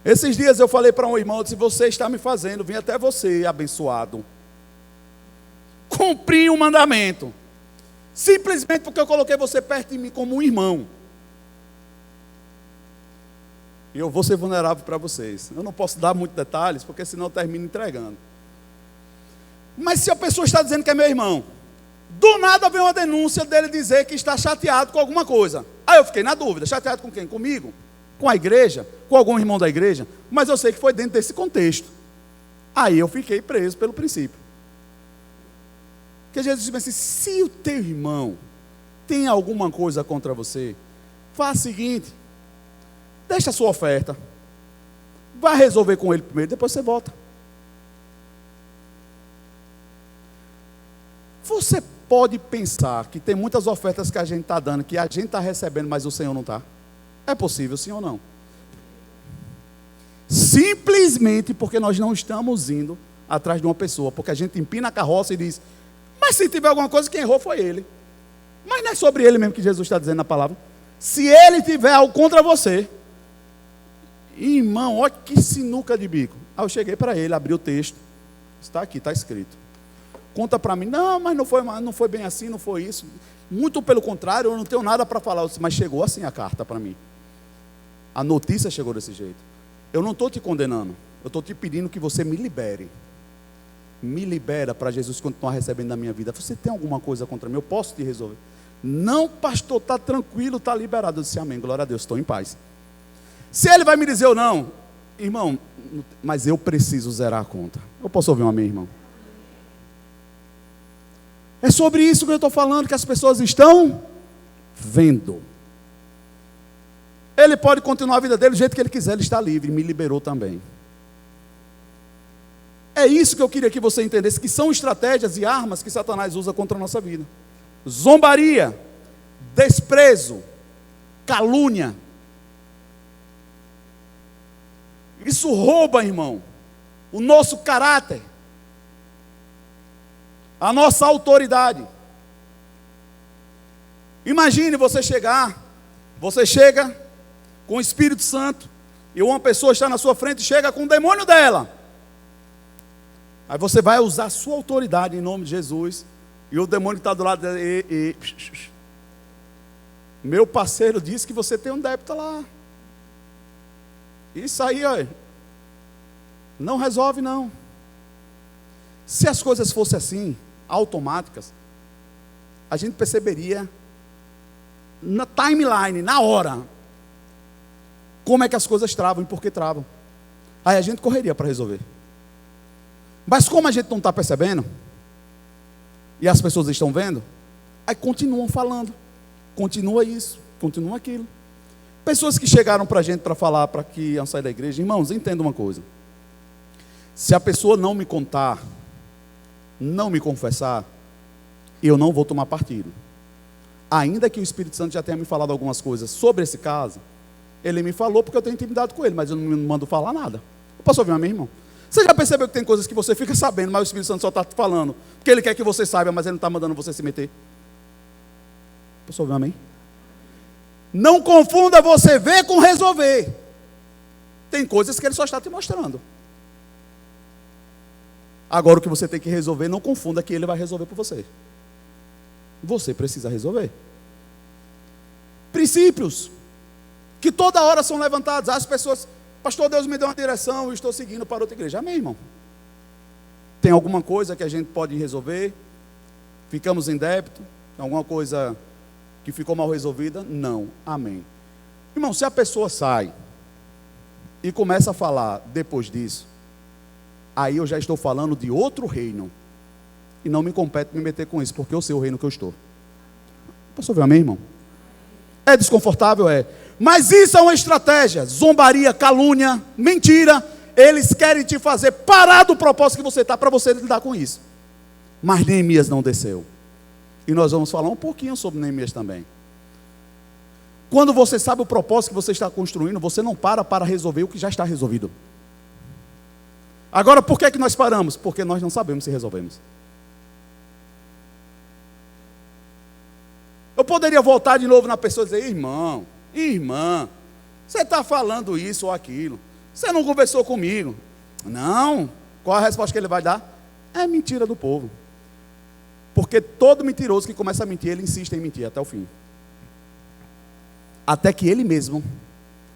[SPEAKER 1] Esses dias eu falei para um irmão, eu disse: você está me fazendo vir até você, abençoado, cumprir um mandamento, simplesmente porque eu coloquei você perto de mim como um irmão. E eu vou ser vulnerável para vocês. Eu não posso dar muitos detalhes, porque senão eu termino entregando. Mas se a pessoa está dizendo que é meu irmão, do nada vem uma denúncia dele dizer que está chateado com alguma coisa. Aí eu fiquei na dúvida: chateado com quem? Comigo? Com a igreja? Com algum irmão da igreja? Mas eu sei que foi dentro desse contexto. Aí eu fiquei preso pelo princípio. Porque Jesus disse assim: se o teu irmão tem alguma coisa contra você, faça o seguinte: deixa a sua oferta, vai resolver com ele primeiro, depois você volta. Você pode pensar que tem muitas ofertas que a gente está dando, que a gente está recebendo, mas o Senhor não está? É possível, sim ou não? Simplesmente porque nós não estamos indo atrás de uma pessoa, porque a gente empina a carroça e diz: mas se tiver alguma coisa, quem errou foi ele. Mas não é sobre ele mesmo que Jesus está dizendo na palavra. Se ele tiver algo contra você, irmão, olha que sinuca de bico. Aí eu cheguei para ele, abri o texto, está aqui, está escrito. Conta para mim: não, mas não foi bem assim, não foi isso. Muito pelo contrário, eu não tenho nada para falar. Eu disse: mas chegou assim a carta para mim. A notícia chegou desse jeito. Eu não estou te condenando, eu estou te pedindo que você me libere. Me libera para Jesus continuar recebendo da minha vida. Você tem alguma coisa contra mim? Eu posso te resolver? Não, pastor, está tranquilo, está liberado. Eu disse: amém, glória a Deus, estou em paz. Se ele vai me dizer ou não, irmão, mas eu preciso zerar a conta. Eu posso ouvir um amém, irmão? É sobre isso que eu estou falando, que as pessoas estão vendo. Ele pode continuar a vida dele do jeito que ele quiser, ele está livre, me liberou também. É isso que eu queria que você entendesse, que são estratégias e armas que Satanás usa contra a nossa vida. Zombaria, desprezo, calúnia. Isso rouba, irmão, o nosso caráter, a nossa autoridade. Imagine você chega com o Espírito Santo, e uma pessoa está na sua frente e chega com o demônio dela. Aí você vai usar a sua autoridade em nome de Jesus, e o demônio está do lado dele: meu parceiro disse que você tem um débito lá. Isso aí, ó, não resolve não. Se as coisas fossem assim, automáticas, a gente perceberia na timeline, na hora, como é que as coisas travam e por que travam. Aí a gente correria para resolver. Mas como a gente não está percebendo, e as pessoas estão vendo, aí continuam falando, continua isso, continua aquilo. Pessoas que chegaram para a gente para falar, para que iam sair da igreja: irmãos, entenda uma coisa, se a pessoa não me contar, não me confessar, eu não vou tomar partido. Ainda que o Espírito Santo já tenha me falado algumas coisas sobre esse caso, ele me falou porque eu tenho intimidade com ele, mas eu não me mando falar nada. Eu posso ouvir a minha irmã? Você já percebeu que tem coisas que você fica sabendo, mas o Espírito Santo só está falando porque ele quer que você saiba, mas ele não está mandando você se meter? Posso ouvir um amém? Não confunda você ver com resolver. Tem coisas que ele só está te mostrando. Agora o que você tem que resolver, não confunda que ele vai resolver por você. Você precisa resolver. Princípios que toda hora são levantados. As pessoas, pastor, Deus me deu uma direção, eu estou seguindo para outra igreja. Amém, irmão? Tem alguma coisa que a gente pode resolver? Ficamos em débito? Alguma coisa que ficou mal resolvida? Não. Amém. Irmão, se a pessoa sai e começa a falar depois disso, aí eu já estou falando de outro reino. E não me compete me meter com isso, porque eu sei o reino que eu estou. Posso ouvir amém, irmão? É desconfortável? É. Mas isso é uma estratégia. Zombaria, calúnia, mentira. Eles querem te fazer parar do propósito que você está, para você lidar com isso. Mas Neemias não desceu. E nós vamos falar um pouquinho sobre Neemias também. Quando você sabe o propósito que você está construindo, você não para resolver o que já está resolvido. Agora, por que nós paramos? Porque nós não sabemos se resolvemos. Eu poderia voltar de novo na pessoa e dizer: irmão, irmã, você está falando isso ou aquilo, você não conversou comigo. Não. Qual a resposta que ele vai dar? É mentira do povo. Porque todo mentiroso que começa a mentir, ele insiste em mentir até o fim. Até que ele mesmo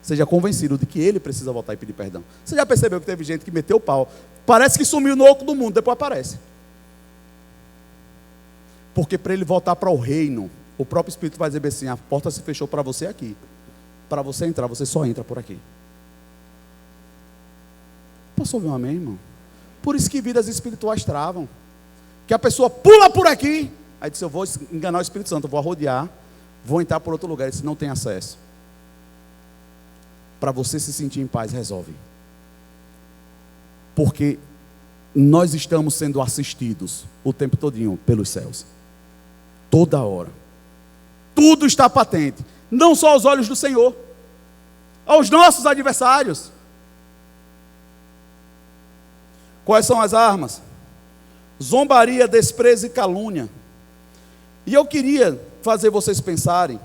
[SPEAKER 1] seja convencido de que ele precisa voltar e pedir perdão. Você já percebeu que teve gente que meteu o pau? Parece que sumiu no oco do mundo, depois aparece. Porque para ele voltar para o reino, o próprio Espírito vai dizer assim: a porta se fechou para você aqui. Para você entrar, você só entra por aqui. Posso ouvir um amém, irmão? Por isso que vidas espirituais travam. Que a pessoa pula por aqui. Aí diz: eu vou enganar o Espírito Santo, eu vou rodear, vou entrar por outro lugar. Ele disse: não tem acesso. Para você se sentir em paz, resolve. Porque nós estamos sendo assistidos o tempo todinho pelos céus. Toda hora. Tudo está patente. Não só aos olhos do Senhor, aos nossos adversários. Quais são as armas? Zombaria, desprezo e calúnia. E eu queria fazer vocês pensarem: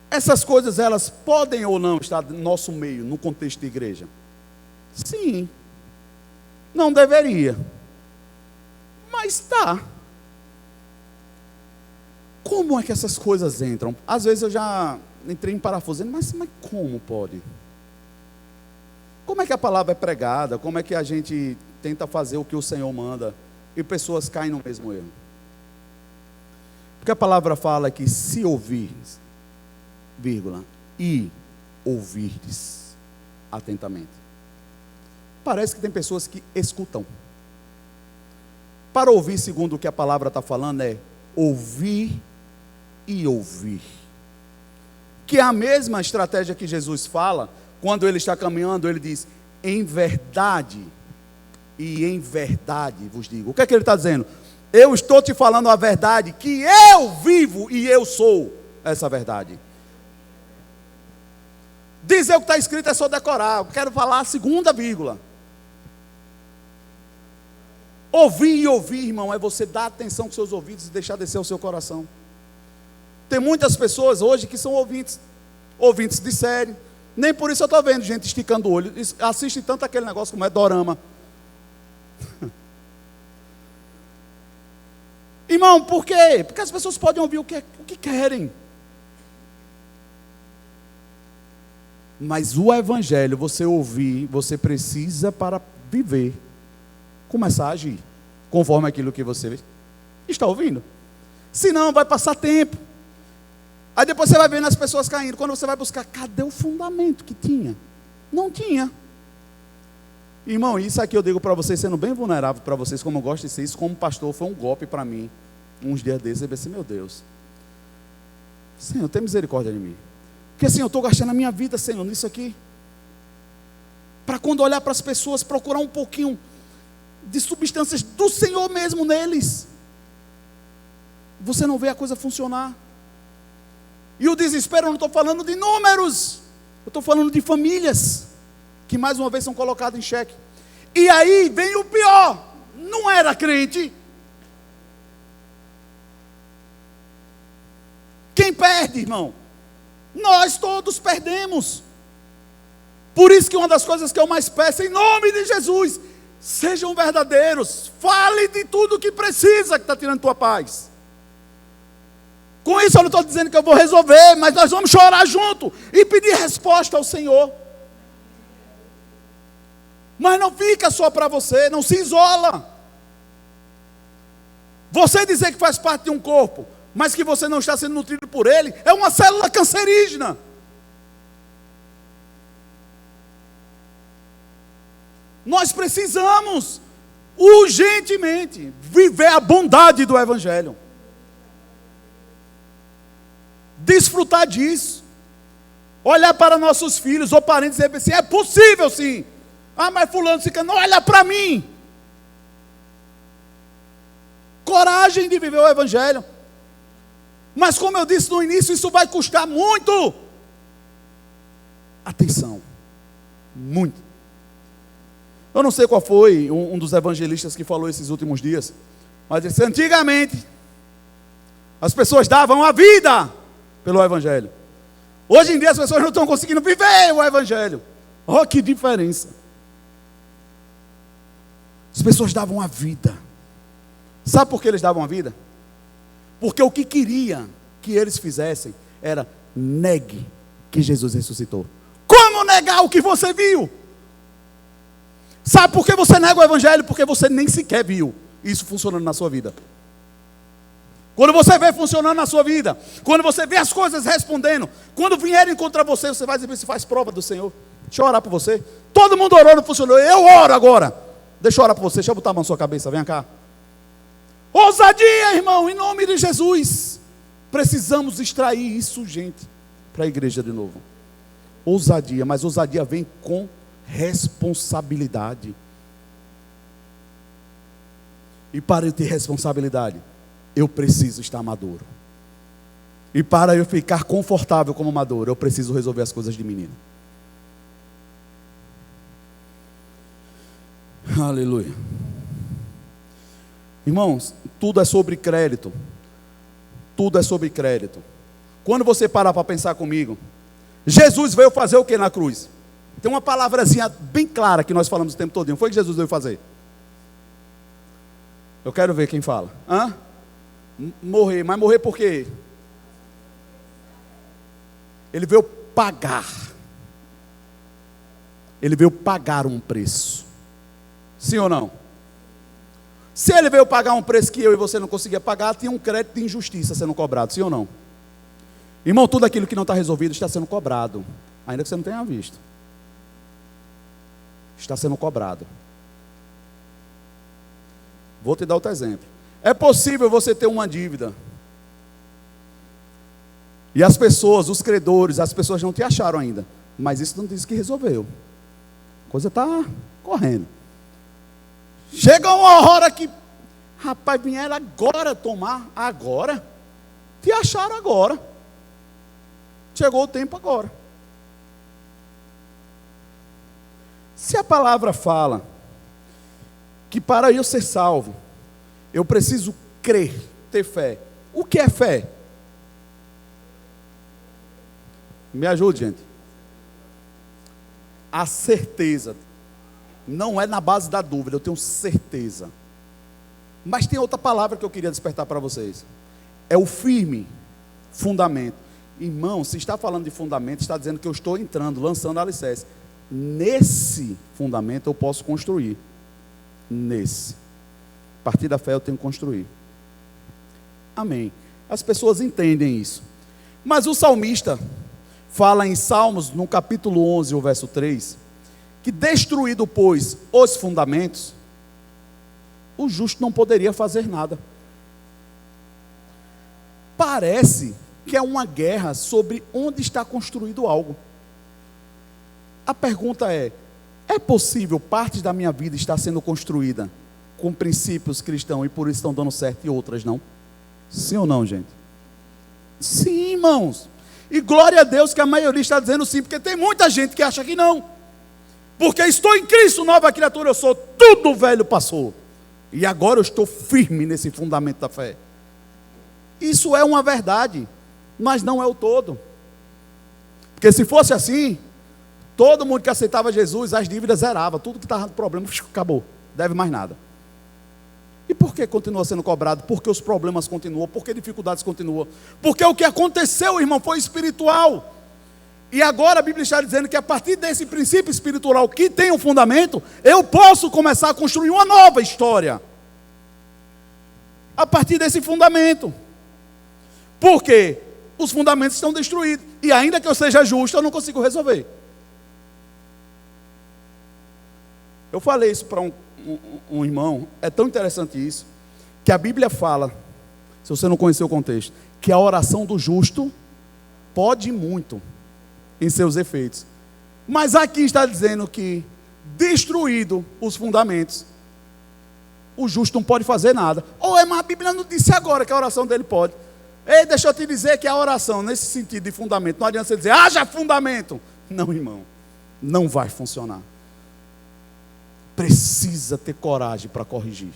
[SPEAKER 1] essas coisas, elas podem ou não estar no nosso meio, no contexto de igreja? Sim. Não deveria. Mas está. Como é que essas coisas entram? Às vezes eu já entrei em parafuso, mas como pode? Como é que a palavra é pregada? Como é que a gente tenta fazer o que o Senhor manda e pessoas caem no mesmo erro? Porque a palavra fala que se ouvires, vírgula, e ouvirdes atentamente. Parece que tem pessoas que escutam. Para ouvir, segundo o que a palavra está falando, é ouvir e ouvir. Que é a mesma estratégia que Jesus fala, quando ele está caminhando, ele diz: em verdade e em verdade vos digo. O que é que ele está dizendo? Eu estou te falando a verdade, que eu vivo e eu sou essa verdade. Dizer o que está escrito é só decorar. Eu quero falar a segunda vírgula. Ouvir e ouvir, irmão, é você dar atenção com seus ouvidos e deixar descer o seu coração. Tem muitas pessoas hoje que são ouvintes de série. Nem por isso eu estou vendo gente esticando o olho. Assiste tanto aquele negócio como é dorama. Irmão, por quê? Porque as pessoas podem ouvir o que querem. Mas o evangelho, você ouvir, você precisa, para viver, começar a agir conforme aquilo que você está ouvindo. Senão vai passar tempo. Aí depois você vai vendo as pessoas caindo. Quando você vai buscar, cadê o fundamento que tinha? Não tinha. Irmão, isso aqui eu digo para vocês, sendo bem vulnerável para vocês, como eu gosto de ser isso, como pastor, foi um golpe para mim. Uns dias desses, eu pensei: meu Deus, Senhor, tem misericórdia de mim. Porque assim, eu estou gastando a minha vida, Senhor, nisso aqui. Para quando olhar para as pessoas, procurar um pouquinho de substâncias do Senhor mesmo neles. você não vê a coisa funcionar. E o desespero, eu não estou falando de números, eu estou falando de famílias, que mais uma vez são colocadas em xeque. E aí vem o pior, não era crente. Quem perde, irmão? Nós todos perdemos. Por isso que uma das coisas que eu mais peço, em nome de Jesus, sejam verdadeiros, fale de tudo que precisa, que está tirando tua paz. Com isso eu não estou dizendo que eu vou resolver, mas nós vamos chorar junto e pedir resposta ao Senhor. Mas não fica só para você, não se isola. Você dizer que faz parte de um corpo, mas que você não está sendo nutrido por ele, é uma célula cancerígena. Nós precisamos urgentemente viver a bondade do Evangelho. Desfrutar disso. Olhar para nossos filhos ou parentes e dizer assim, é possível sim. Ah, mas fulano fica, não olha para mim. Coragem de viver o Evangelho. Mas como eu disse no início, isso vai custar muito. Atenção. Muito. Eu não sei qual foi um dos evangelistas que falou esses últimos dias, mas disse, antigamente as pessoas davam a vida pelo Evangelho. Hoje em dia as pessoas não estão conseguindo viver o Evangelho. Oh, que diferença. As pessoas davam a vida. Sabe por que eles davam a vida? Porque o que queria que eles fizessem era negue que Jesus ressuscitou. Como negar o que você viu? Sabe por que você nega o Evangelho? Porque você nem sequer viu isso funcionando na sua vida. Quando você vê funcionando na sua vida, quando você vê as coisas respondendo, quando vierem contra você, você vai dizer, você faz prova do Senhor. Deixa eu orar por você. Todo mundo orou, não funcionou, eu oro agora. Deixa eu orar por você, deixa eu botar a mão na sua cabeça, vem cá. Ousadia, irmão, em nome de Jesus. Precisamos extrair isso, gente, para a igreja de novo. Ousadia, mas ousadia vem com responsabilidade. E para eu ter responsabilidade, eu preciso estar maduro. E para eu ficar confortável como maduro, eu preciso resolver as coisas de menino. Aleluia. Irmãos, tudo é sobre crédito. Tudo é sobre crédito. Quando você parar para pensar comigo, Jesus veio fazer o que na cruz? Tem uma palavrazinha bem clara que nós falamos o tempo todo. Não foi que Jesus veio fazer? Eu quero ver quem fala. Hã? Morrer. Mas morrer por quê? Ele veio pagar. Ele veio pagar um preço. Sim ou não? Se ele veio pagar um preço que eu e você não conseguia pagar, tinha um crédito de injustiça sendo cobrado. Sim ou não? Irmão, tudo aquilo que não está resolvido está sendo cobrado. Ainda que você não tenha visto. Está sendo cobrado. Vou te dar outro exemplo. É possível você ter uma dívida. E as pessoas, os credores, as pessoas não te acharam ainda. Mas isso não diz que resolveu. A coisa está correndo. Chega uma hora que, rapaz, vieram agora tomar. Agora? Te acharam agora. Chegou o tempo agora. Se a palavra fala que para eu ser salvo, eu preciso crer, ter fé. O que é fé? Me ajude, gente. A certeza. Não é na base da dúvida, eu tenho certeza. Mas tem outra palavra que eu queria despertar para vocês. É o firme fundamento. Irmão, se está falando de fundamento, está dizendo que eu estou entrando, lançando alicerce. Nesse fundamento eu posso construir. Nesse. A partir da fé eu tenho que construir. Amém. As pessoas entendem isso. Mas o salmista fala em Salmos, no capítulo 11, o verso 3, que destruído, pois, os fundamentos, o justo não poderia fazer nada. Parece que é uma guerra sobre onde está construído algo. A pergunta é possível parte da minha vida estar sendo construída com princípios cristãos e por isso estão dando certo e outras não? Sim ou não, gente? Sim, irmãos. E glória a Deus que a maioria está dizendo sim, porque tem muita gente que acha que não. Porque estou em Cristo, nova criatura eu sou, tudo velho passou. E agora eu estou firme nesse fundamento da fé. Isso é uma verdade, mas não é o todo. Porque se fosse assim, todo mundo que aceitava Jesus, as dívidas zerava, tudo que estava no problema, acabou, deve mais nada. E por que continua sendo cobrado? Porque os problemas continuam, porque dificuldades continuam. Porque o que aconteceu, irmão, foi espiritual. E agora a Bíblia está dizendo que a partir desse princípio espiritual que tem um fundamento, eu posso começar a construir uma nova história. A partir desse fundamento. Por quê? Os fundamentos estão destruídos. E ainda que eu seja justo, eu não consigo resolver. Eu falei isso para um irmão, é tão interessante isso, que a Bíblia fala, se você não conhecer o contexto, que a oração do justo pode muito em seus efeitos. Mas aqui está dizendo que, destruído os fundamentos, o justo não pode fazer nada. Ou mas a Bíblia não disse agora que a oração dele pode. Ei, deixa eu te dizer que a oração, nesse sentido de fundamento, não adianta você dizer, haja fundamento. Não, irmão, não vai funcionar. Precisa ter coragem para corrigir.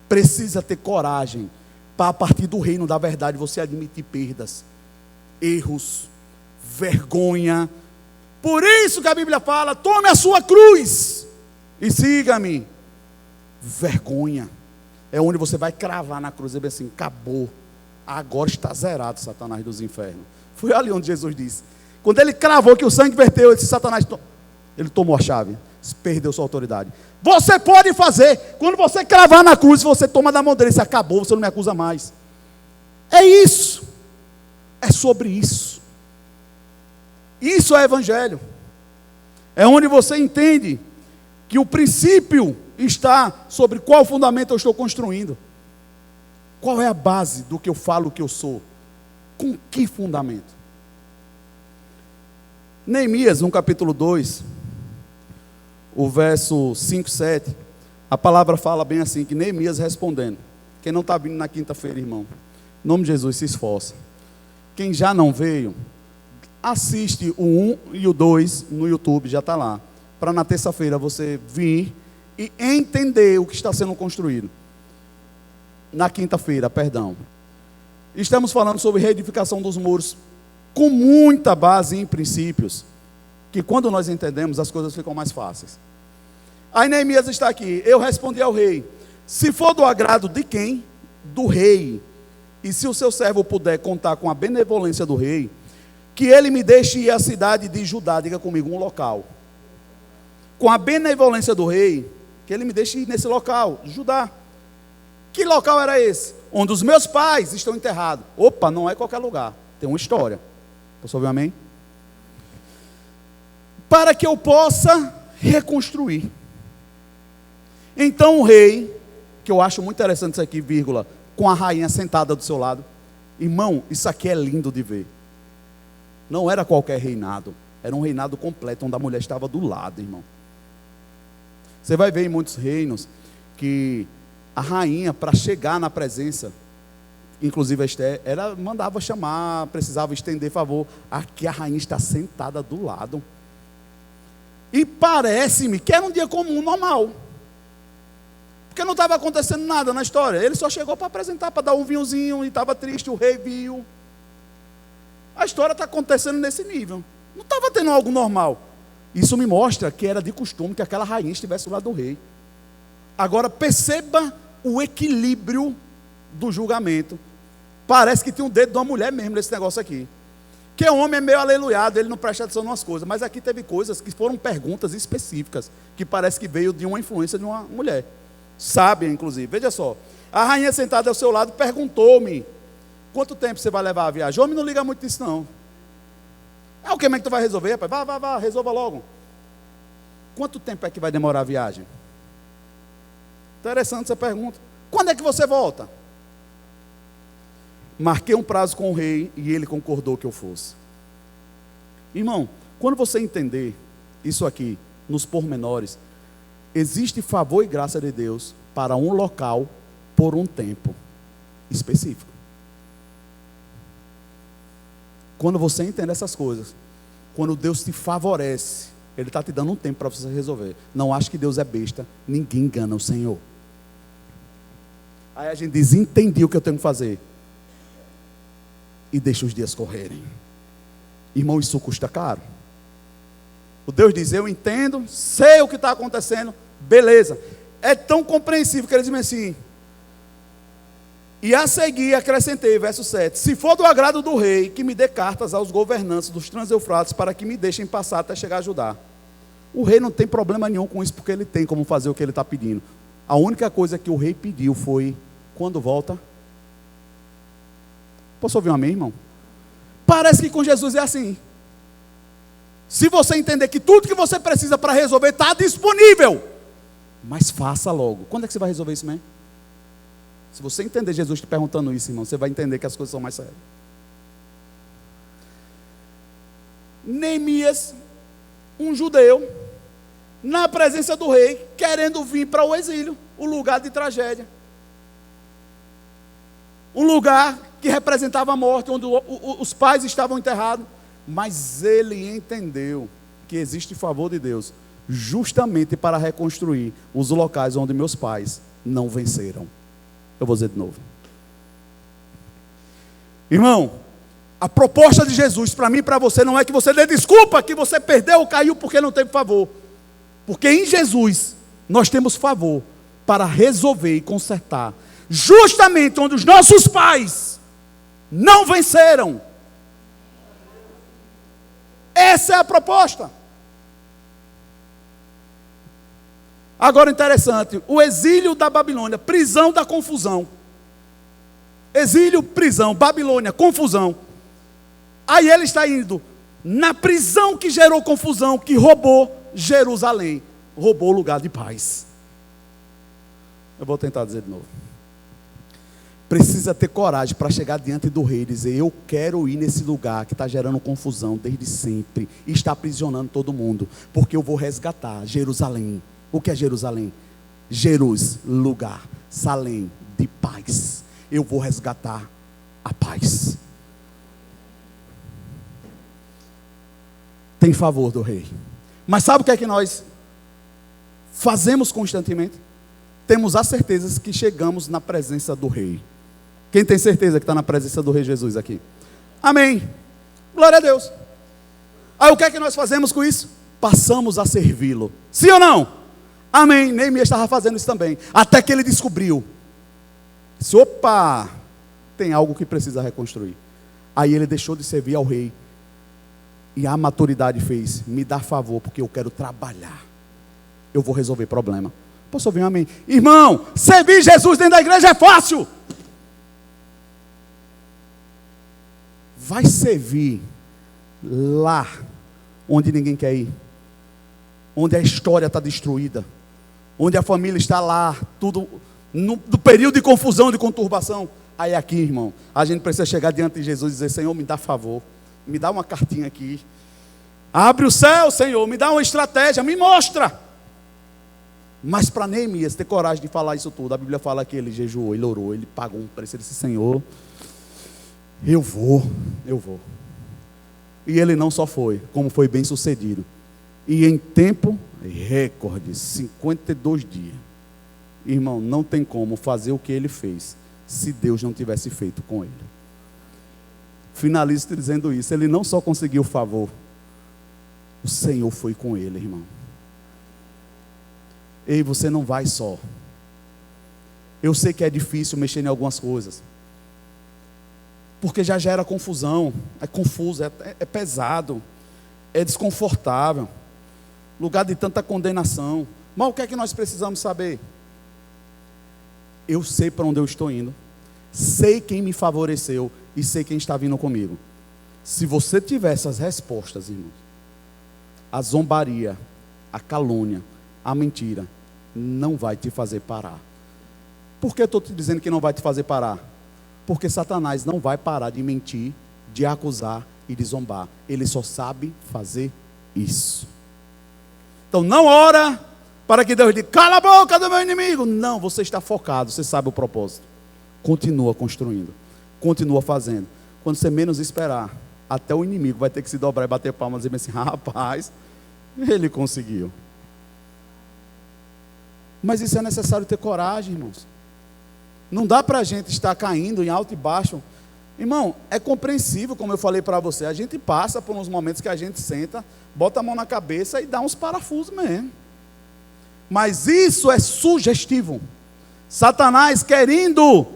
[SPEAKER 1] Precisa ter coragem para, a partir do reino da verdade, você admitir perdas, erros, vergonha. Por isso que a Bíblia fala, tome a sua cruz e siga-me. Vergonha é onde você vai cravar na cruz e dizer assim, acabou, agora está zerado Satanás dos infernos. Foi ali onde Jesus disse, quando ele cravou que o sangue verteu, ele disse, Satanás, ele tomou a chave, perdeu sua autoridade. Você pode fazer, quando você cravar na cruz, você toma da mão dele, você acabou, você não me acusa mais. É isso, é sobre isso. Isso é evangelho. É onde você entende que o princípio está sobre qual fundamento eu estou construindo. Qual é a base do que eu falo que eu sou? Com que fundamento? Neemias, no capítulo 2, o verso 5, 7, a palavra fala bem assim, que Neemias respondendo. Quem não está vindo na quinta-feira, irmão, em nome de Jesus, se esforça. Quem já não veio, assiste o 1 e o 2 no YouTube, já está lá. Para na terça-feira você vir e entender o que está sendo construído. Na quinta-feira, perdão. Estamos falando sobre reedificação dos muros, com muita base em princípios, que quando nós entendemos, as coisas ficam mais fáceis. Aí Neemias está aqui, eu respondi ao rei, se for do agrado de quem? Do rei. E se o seu servo puder contar com a benevolência do rei, que ele me deixe ir à cidade de Judá, diga comigo, um local. Com a benevolência do rei, que ele me deixe ir nesse local, Judá. Que local era esse? Onde os meus pais estão enterrados. Opa, não é qualquer lugar, tem uma história. Posso ouvir um amém? Para que eu possa reconstruir. Então o rei, que eu acho muito interessante isso aqui, vírgula, com a rainha sentada do seu lado. Irmão, isso aqui é lindo de ver. Não era qualquer reinado, era um reinado completo, onde a mulher estava do lado, irmão. Você vai ver em muitos reinos, que a rainha, para chegar na presença, inclusive a Esther, ela mandava chamar, precisava estender favor. Aqui a rainha está sentada do lado. E parece-me que era um dia comum, normal. Porque não estava acontecendo nada na história. Ele só chegou para apresentar, para dar um vinhozinho, e estava triste, o rei viu. A história está acontecendo nesse nível. Não estava tendo algo normal. Isso me mostra que era de costume que aquela rainha estivesse do lado do rei. Agora perceba o equilíbrio do julgamento. Parece que tem um dedo de uma mulher mesmo nesse negócio aqui. Que o homem é meio aleluiado, ele não presta atenção nas coisas. Mas aqui teve coisas que foram perguntas específicas, que parece que veio de uma influência de uma mulher. Sábia, inclusive. Veja só. A rainha sentada ao seu lado perguntou-me: quanto tempo você vai levar a viagem? Homem não liga muito disso, não. O que é que tu vai resolver, rapaz? Vá, resolva logo. Quanto tempo é que vai demorar a viagem? Interessante essa pergunta. Quando é que você volta? Marquei um prazo com o rei e ele concordou que eu fosse. Irmão, quando você entender isso aqui, nos pormenores, existe favor e graça de Deus para um local por um tempo específico. Quando você entende essas coisas, quando Deus te favorece, Ele está te dando um tempo para você resolver. Não ache que Deus é besta. Ninguém engana o Senhor. Aí a gente diz, entendi o que eu tenho que fazer. E deixa os dias correrem. Irmão, isso custa caro. O Deus diz, eu entendo, sei o que está acontecendo, beleza. É tão compreensível que ele diz assim, e a seguir acrescentei, verso 7, se for do agrado do rei, que me dê cartas aos governantes dos Transeufrates, para que me deixem passar até chegar a Judá. O rei não tem problema nenhum com isso, porque ele tem como fazer o que ele está pedindo. A única coisa que o rei pediu foi, quando volta? Posso ouvir um amém, irmão? Parece que com Jesus é assim. Se você entender que tudo que você precisa para resolver está disponível, mas faça logo. Quando é que você vai resolver isso mesmo? Se você entender Jesus te perguntando isso, irmão, você vai entender que as coisas são mais sérias. Neemias, um judeu, na presença do rei, querendo vir para o exílio, o lugar de tragédia. Um lugar que representava a morte, onde os pais estavam enterrados. Mas ele entendeu que existe favor de Deus, justamente para reconstruir os locais onde meus pais não venceram. Eu vou dizer de novo. Irmão, a proposta de Jesus para mim e para você não é que você dê desculpa que você perdeu ou caiu porque não teve favor. Porque em Jesus nós temos favor para resolver e consertar justamente onde os nossos pais não venceram. Essa é a proposta. Agora interessante, o exílio da Babilônia, prisão da confusão. Exílio, prisão, Babilônia, confusão. Aí ele está indo na prisão que gerou confusão, que roubou Jerusalém, roubou o lugar de paz. Eu vou tentar dizer de novo. Precisa ter coragem para chegar diante do rei e dizer, eu quero ir nesse lugar que está gerando confusão desde sempre, e está aprisionando todo mundo, porque eu vou resgatar Jerusalém. O que é Jerusalém? Lugar, Salém, de paz. Eu vou resgatar a paz. Tem favor do rei. Mas sabe o que é que nós fazemos constantemente? Temos a certeza que chegamos na presença do rei. Quem tem certeza que está na presença do rei Jesus aqui? Amém. Glória a Deus. Aí o que é que nós fazemos com isso? Passamos a servi-lo. Sim ou não? Amém. Neemias estava fazendo isso também. Até que ele descobriu. Disse, opa, tem algo que precisa reconstruir. Aí ele deixou de servir ao rei. E a maturidade fez, me dá favor, porque eu quero trabalhar. Eu vou resolver problema. Posso ouvir um amém? Irmão, servir Jesus dentro da igreja é fácil. Vai servir lá onde ninguém quer ir. Onde a história está destruída. Onde a família está lá, tudo no período de confusão, de conturbação. Aí aqui, irmão, a gente precisa chegar diante de Jesus e dizer, Senhor, me dá favor. Me dá uma cartinha aqui. Abre o céu, Senhor, me dá uma estratégia, me mostra. Mas para Neemias ter coragem de falar isso tudo, a Bíblia fala que ele jejuou, ele orou, ele pagou um preço, ele disse, Senhor, eu vou. E ele não só foi, como foi bem sucedido. E em tempo recorde, 52 dias. Irmão, não tem como fazer o que ele fez, se Deus não tivesse feito com ele. Finalizo dizendo isso, ele não só conseguiu favor, o Senhor foi com ele, irmão. Ei, você não vai só. Eu sei que é difícil mexer em algumas coisas, porque já gera confusão, é confuso, é pesado, é desconfortável, lugar de tanta condenação. Mas o que é que nós precisamos saber? Eu sei para onde eu estou indo, sei quem me favoreceu e sei quem está vindo comigo. Se você tiver essas respostas, irmãos, a zombaria, a calúnia, a mentira não vai te fazer parar. Por que eu estou te dizendo que não vai te fazer parar? Porque Satanás não vai parar de mentir, de acusar e de zombar. Ele só sabe fazer isso. Então não ora para que Deus diga, cala a boca do meu inimigo. Não, você está focado, você sabe o propósito. Continua construindo, continua fazendo. Quando você menos esperar, até o inimigo vai ter que se dobrar e bater palmas e dizer assim: rapaz, ele conseguiu. Mas isso é necessário ter coragem, irmãos. Não dá para a gente estar caindo em alto e baixo. Irmão, é compreensível, como eu falei para você, a gente passa por uns momentos que a gente senta, bota a mão na cabeça e dá uns parafusos mesmo. Mas isso é sugestivo. Satanás querendo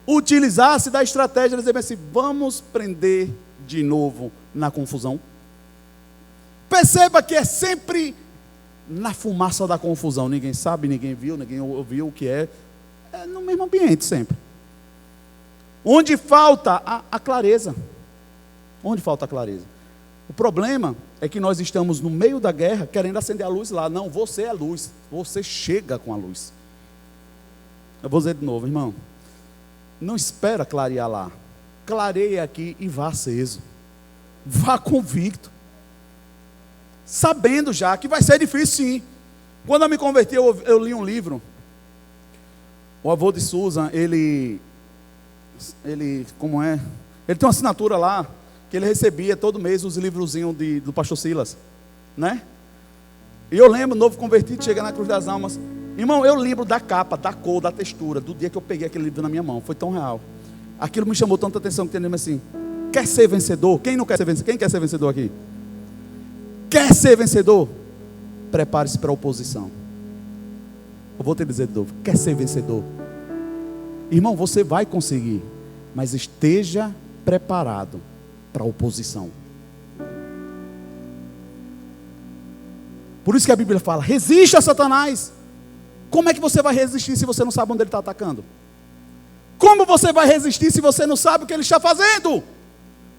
[SPEAKER 1] utilizar-se da estratégia de dizer assim: vamos prender de novo na confusão. Perceba que é sempre na fumaça da confusão. Ninguém sabe, ninguém viu, ninguém ouviu o que é. É no mesmo ambiente sempre. Onde falta a clareza. Onde falta a clareza? O problema é que nós estamos no meio da guerra querendo acender a luz lá. Não, você é a luz. Você chega com a luz. Eu vou dizer de novo, irmão. Não espera clarear lá. Clareie aqui e vá aceso. Vá convicto. Sabendo já que vai ser difícil, sim. Quando eu me converti, eu li um livro. O avô de Susan, ele como é? Ele tem uma assinatura lá, que ele recebia todo mês os livrozinhos do pastor Silas, né? E eu lembro, novo convertido, chega na Cruz das Almas. Irmão, eu lembro da capa, da cor, da textura, do dia que eu peguei aquele livro na minha mão. Foi tão real. Aquilo me chamou tanta atenção que tem assim: quer ser vencedor? Quem não quer ser vencedor? Quem quer ser vencedor aqui? Quer ser vencedor? Prepare-se para a oposição. Eu vou te dizer de novo: quer ser vencedor? Irmão, você vai conseguir, mas esteja preparado para a oposição. Por isso que a Bíblia fala: resista a Satanás. Como é que você vai resistir se você não sabe onde ele está atacando? Como você vai resistir se você não sabe o que ele está fazendo?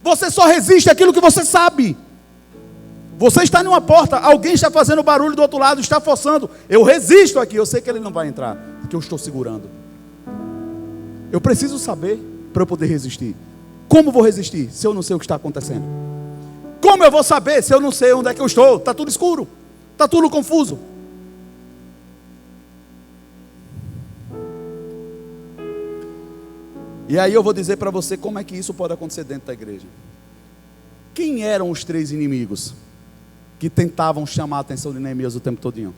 [SPEAKER 1] Você só resiste àquilo que você sabe. Você está numa porta, alguém está fazendo barulho do outro lado, está forçando. Eu resisto aqui, eu sei que ele não vai entrar, porque eu estou segurando. Eu preciso saber para eu poder resistir. Como vou resistir se eu não sei o que está acontecendo? Como eu vou saber se eu não sei onde é que eu estou? Está tudo escuro, está tudo confuso. E aí eu vou dizer para você como é que isso pode acontecer dentro da igreja. Quem eram os 3 inimigos que tentavam chamar a atenção de Neemias o tempo todinho?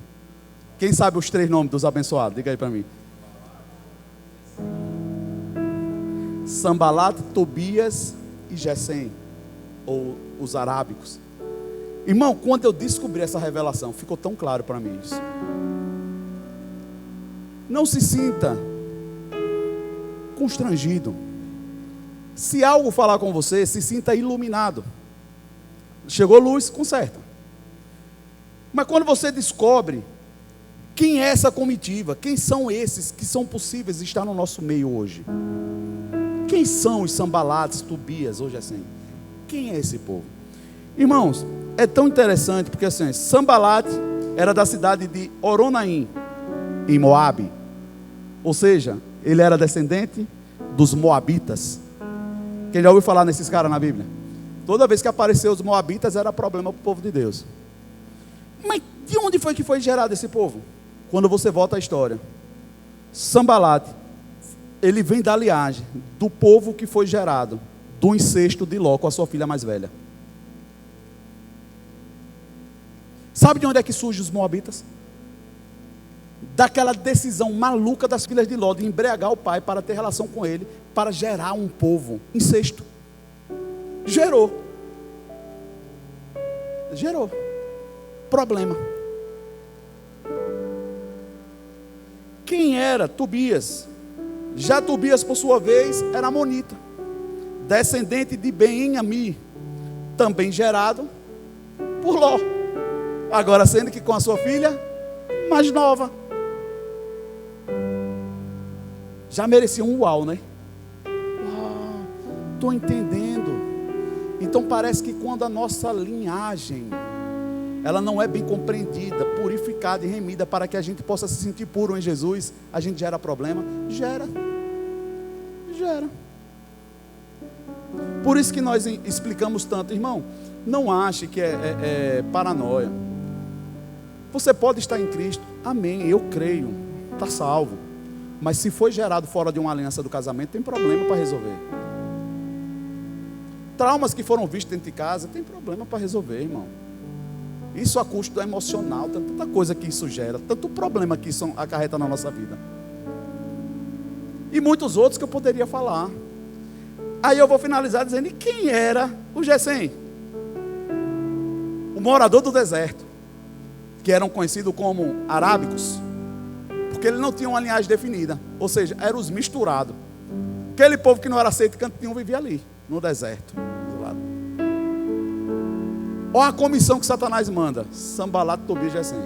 [SPEAKER 1] Quem sabe os 3 nomes dos abençoados? Diga aí para mim. Sambalat, Tobias e Gesem, ou os arábicos. Irmão, quando eu descobri essa revelação, ficou tão claro para mim isso. Não se sinta constrangido. Se algo falar com você, se sinta iluminado. Chegou luz, conserta. Mas quando você descobre quem é essa comitiva, quem são esses que são possíveis de estar no nosso meio hoje? Quem são os Sambalates, Tobias, hoje assim? Quem é esse povo? Irmãos, é tão interessante porque assim, Sambalat era da cidade de Oronaim, em Moabe. Ou seja, ele era descendente dos Moabitas. Quem já ouviu falar nesses caras na Bíblia? Toda vez que apareceu os Moabitas era problema para o povo de Deus. Mas de onde foi que foi gerado esse povo? Quando você volta à história, Sambalat, ele vem da linhagem do povo que foi gerado do incesto de Ló com a sua filha mais velha. Sabe de onde é que surgem os Moabitas? Daquela decisão maluca das filhas de Ló de embriagar o pai para ter relação com ele, para gerar um povo. Incesto. Gerou. Problema. Quem era Tobias? Já Tobias, por sua vez, era amonita, descendente de Ben-Ami, também gerado por Ló. Agora sendo que com a sua filha mais nova. Já merecia um uau, né? Estou entendendo. Então parece que quando a nossa linhagem ela não é bem compreendida, purificada e remida para que a gente possa se sentir puro em Jesus, a gente gera problema? Gera. Por isso que nós explicamos tanto, irmão. Não ache que é paranoia. Você pode estar em Cristo, amém, eu creio, está salvo. Mas se foi gerado fora de uma aliança do casamento, tem problema para resolver. Traumas que foram vistos dentro de casa, tem problema para resolver, irmão. Isso a custo do emocional, tanta coisa que isso gera, tanto problema que isso acarreta na nossa vida. E muitos outros que eu poderia falar. Aí eu vou finalizar dizendo, e quem era o Gessém? O morador do deserto, que eram conhecidos como arábicos, porque ele não tinha uma linhagem definida, ou seja, eram os misturados. Aquele povo que não era aceito em canto nenhum vivia ali, no deserto, do lado. Olha a comissão que Satanás manda: Sanbalat, Tobias e Gessém.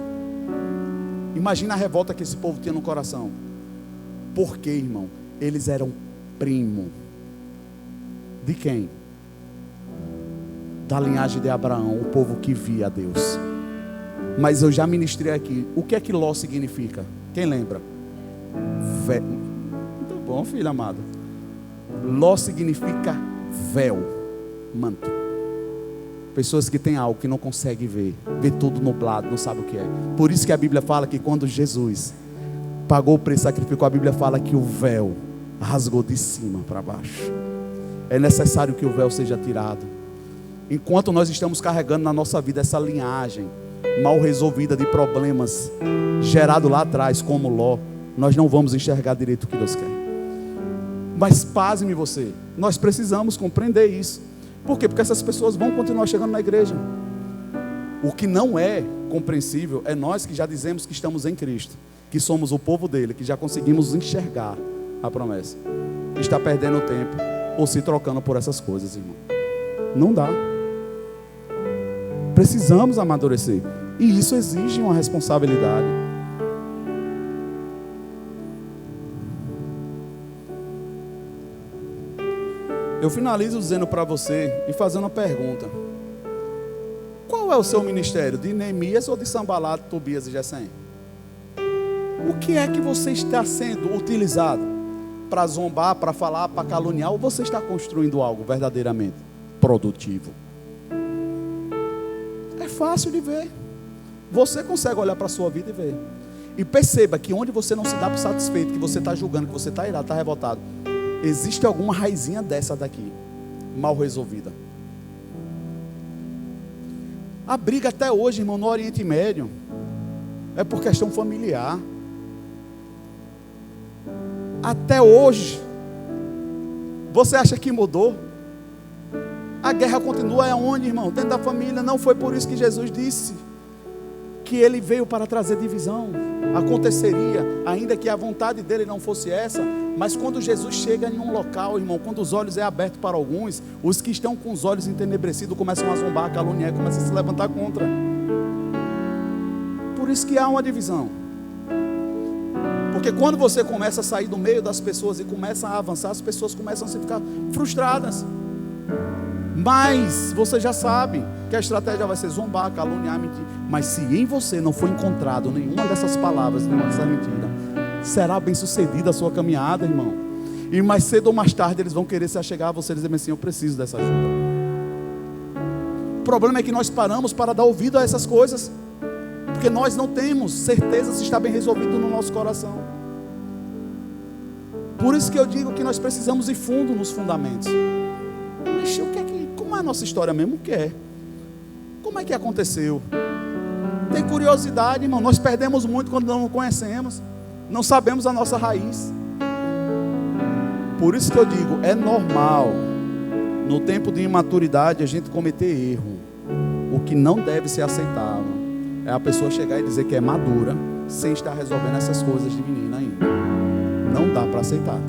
[SPEAKER 1] Imagina a revolta que esse povo tinha no coração. Por quê, irmão? Eles eram primo de quem? Da linhagem de Abraão, o povo que via a Deus. Mas eu já ministrei aqui. O que é que Ló significa? Quem lembra? Muito bom, filho amado. Ló significa véu, manto. Pessoas que têm algo que não conseguem ver, vê tudo nublado, não sabe o que é. Por isso que a Bíblia fala que quando Jesus pagou o preço, sacrificou, a Bíblia fala que o véu rasgou de cima para baixo. É necessário que o véu seja tirado. Enquanto nós estamos carregando na nossa vida essa linhagem mal resolvida de problemas gerado lá atrás, como Ló, nós não vamos enxergar direito o que Deus quer. Mas pasme você, nós precisamos compreender isso. Por quê? Porque essas pessoas vão continuar chegando na igreja. O que não é compreensível é nós que já dizemos que estamos em Cristo, que somos o povo dele, que já conseguimos enxergar a promessa, está perdendo tempo ou se trocando por essas coisas, irmão. Não dá. Precisamos amadurecer, e isso exige uma responsabilidade. Eu finalizo dizendo para você e fazendo uma pergunta: qual é o seu ministério? De Neemias ou de Sanbalat, Tobias e Gessém? O que é que você está sendo utilizado? Para zombar, para falar, para caluniar? Ou você está construindo algo verdadeiramente produtivo? É fácil de ver. Você consegue olhar para a sua vida e ver. E perceba que onde você não se dá por satisfeito, que você está julgando, que você está irado, está revoltado, existe alguma raizinha dessa daqui, mal resolvida. A briga até hoje, irmão, no Oriente Médio, é por questão familiar. Até hoje. Você acha que mudou? A guerra continua aonde, irmão? Dentro da família. Não foi por isso que Jesus disse que ele veio para trazer divisão. Aconteceria, ainda que a vontade dele não fosse essa. Mas quando Jesus chega em um local, irmão, quando os olhos é aberto para alguns, os que estão com os olhos entenebrecidos começam a zombar, a caluniar, começam a se levantar contra. Por isso que há uma divisão. Porque quando você começa a sair do meio das pessoas e começa a avançar, as pessoas começam a se ficar frustradas. Mas você já sabe que a estratégia vai ser zombar, caluniar, mentir. Mas se em você não for encontrado nenhuma dessas palavras, nenhuma dessas mentiras, será bem sucedida a sua caminhada, irmão. E mais cedo ou mais tarde eles vão querer se achegar a você e dizer assim: eu preciso dessa ajuda. O problema é que nós paramos para dar ouvido a essas coisas, porque nós não temos certeza se está bem resolvido no nosso coração. Por isso que eu digo que nós precisamos ir fundo nos fundamentos. Ixi, como é a nossa história mesmo? O que é? Como é que aconteceu? Tem curiosidade, irmão. Nós perdemos muito quando não conhecemos, não sabemos a nossa raiz. Por isso que eu digo, é normal no tempo de imaturidade a gente cometer erro. O que não deve ser aceitável é a pessoa chegar e dizer que é madura sem estar resolvendo essas coisas de menina ainda. Não dá para aceitar.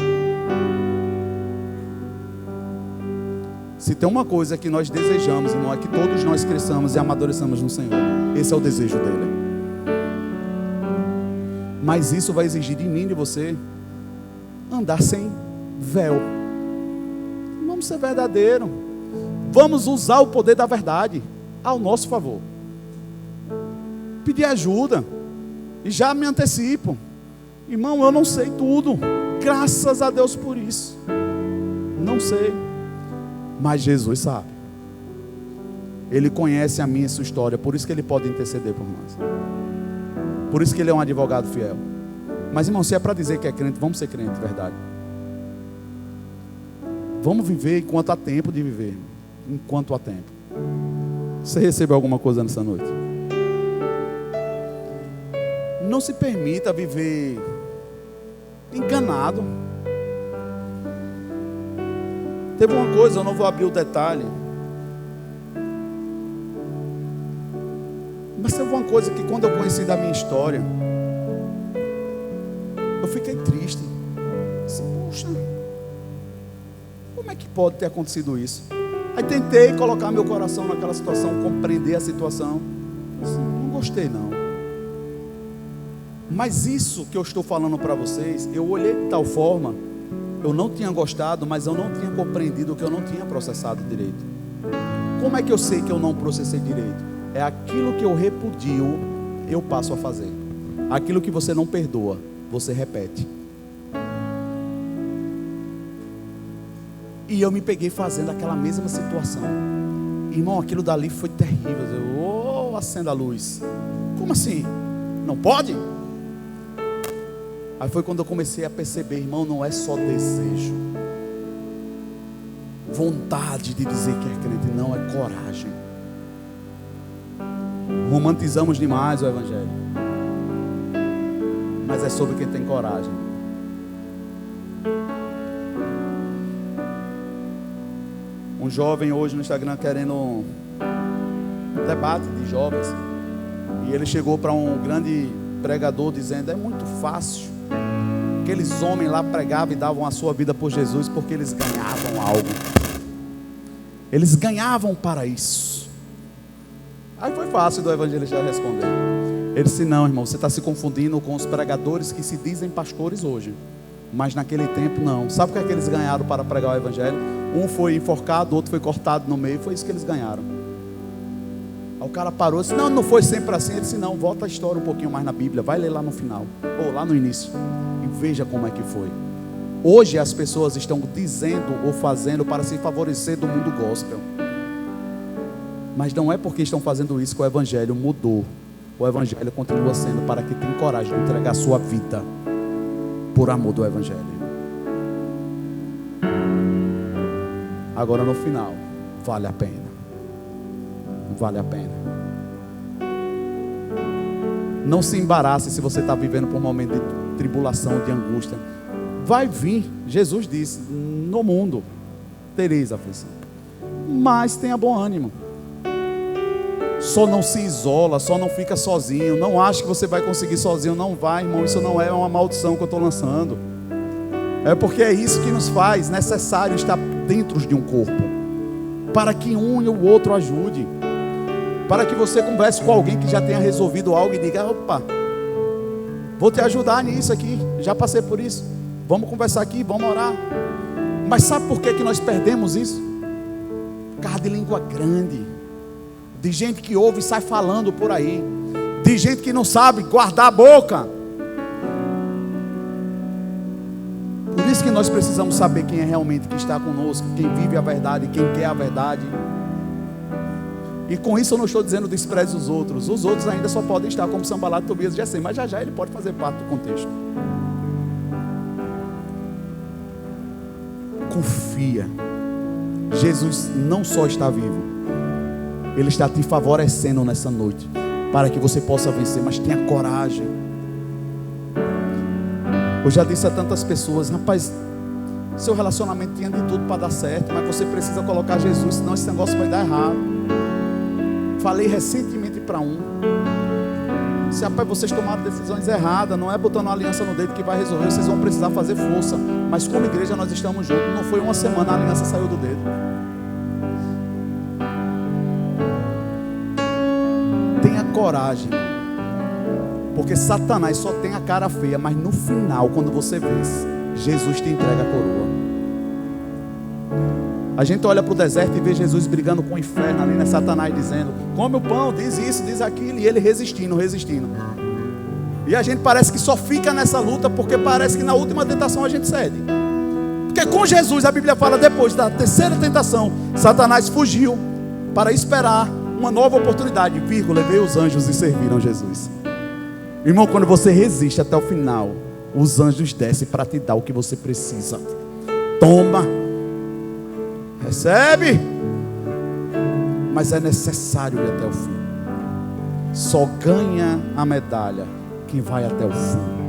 [SPEAKER 1] Se tem uma coisa que nós desejamos, irmão, é que todos nós cresçamos e amadureçamos no Senhor. Esse é o desejo dele. Mas isso vai exigir de mim e de você andar sem véu. Vamos ser verdadeiro. Vamos usar o poder da verdade ao nosso favor. Pedir ajuda. E já me antecipo: irmão, eu não sei tudo. Graças a Deus por isso. Não sei. Mas Jesus sabe. Ele conhece a minha e a sua história. Por isso que Ele pode interceder por nós. Por isso que Ele é um advogado fiel. Mas, irmão, se é para dizer que é crente, vamos ser crente, verdade. Vamos viver enquanto há tempo de viver. enquanto há tempo. Você recebeu alguma coisa nessa noite? Não se permita viver enganado. Teve uma coisa, eu não vou abrir o detalhe, mas teve uma coisa que quando eu conheci da minha história, eu fiquei triste. Disse, puxa, como é que pode ter acontecido isso? Aí tentei colocar meu coração naquela situação, compreender a situação. Disse, não gostei não. Mas isso que eu estou falando para vocês, eu olhei de tal forma, eu não tinha gostado, mas eu não tinha compreendido, que eu não tinha processado direito. Como é que eu sei que eu não processei direito? É aquilo que eu repudio, eu passo a fazer. Aquilo que você não perdoa, você repete. E eu me peguei fazendo aquela mesma situação. Irmão, aquilo dali foi terrível. Eu, acenda a luz. Como assim? Não pode? Aí foi quando eu comecei a perceber, irmão, não é só desejo, vontade de dizer que é crente, não, é coragem. Romantizamos demais o Evangelho, mas é sobre quem tem coragem. Um jovem hoje no Instagram querendo um debate de jovens, e ele chegou para um grande pregador dizendo, é muito fácil. Aqueles homens lá pregavam e davam a sua vida por Jesus porque eles ganhavam algo. Eles ganhavam para isso. Aí foi fácil do evangelista responder. Ele disse, não, irmão, você está se confundindo com os pregadores que se dizem pastores hoje. Mas naquele tempo não. Sabe o que é que eles ganharam para pregar o evangelho? Um foi enforcado, outro foi cortado no meio. Foi isso que eles ganharam. Aí o cara parou e disse, não foi sempre assim. Ele disse, não, volta a história um pouquinho mais na Bíblia. Vai ler lá no final, ou lá no início, e veja como é que foi. Hoje as pessoas estão dizendo ou fazendo para se favorecer do mundo gospel. Mas não é porque estão fazendo isso que o evangelho mudou. O evangelho continua sendo para quem tem coragem de entregar a sua vida por amor do evangelho. Agora no final, vale a pena. Vale a pena. Não se embarace se você está vivendo por um momento de tribulação, de angústia. Vai vir, Jesus disse, no mundo tereis aflição, mas tenha bom ânimo. Só não se isola, só não fica sozinho. Não ache que você vai conseguir sozinho. Não vai, irmão, isso não é uma maldição que eu estou lançando. É porque é isso que nos faz necessário estar dentro de um corpo, para que um e o outro ajude, para que você converse com alguém que já tenha resolvido algo e diga, opa, vou te ajudar nisso aqui, já passei por isso, vamos conversar aqui, vamos orar. Mas sabe por que nós perdemos isso? Por causa de língua grande, de gente que ouve e sai falando por aí, de gente que não sabe guardar a boca. Por isso que nós precisamos saber quem é realmente que está conosco, quem vive a verdade, quem quer a verdade. E com isso eu não estou dizendo despreze os outros. Os outros ainda só podem estar como Sanballat, Tobias e Gesem, mas já ele pode fazer parte do contexto. Confia. Jesus não só está vivo, Ele está te favorecendo nessa noite, para que você possa vencer, mas tenha coragem. Eu já disse a tantas pessoas, rapaz, seu relacionamento tinha de tudo para dar certo, mas você precisa colocar Jesus, senão esse negócio vai dar errado. Falei recentemente para um, se rapaz, vocês tomaram decisões erradas, não é botando uma aliança no dedo que vai resolver, vocês vão precisar fazer força, mas como igreja nós estamos juntos. Não foi uma semana, a aliança saiu do dedo. Tenha coragem, porque Satanás só tem a cara feia, mas no final, quando você vence, Jesus te entrega a coroa. A gente olha para o deserto e vê Jesus brigando com o inferno ali, né? Satanás dizendo, come o pão, diz isso, diz aquilo, e ele resistindo. E a gente parece que só fica nessa luta, porque parece que na última tentação a gente cede. Porque com Jesus, a Bíblia fala, depois da terceira tentação, Satanás fugiu para esperar uma nova oportunidade, vírgula, veio os anjos e serviram Jesus. Irmão, quando você resiste até o final, os anjos descem para te dar o que você precisa. Toma, recebe. mas é necessário ir até o fim. Só ganha a medalha quem vai até o fim.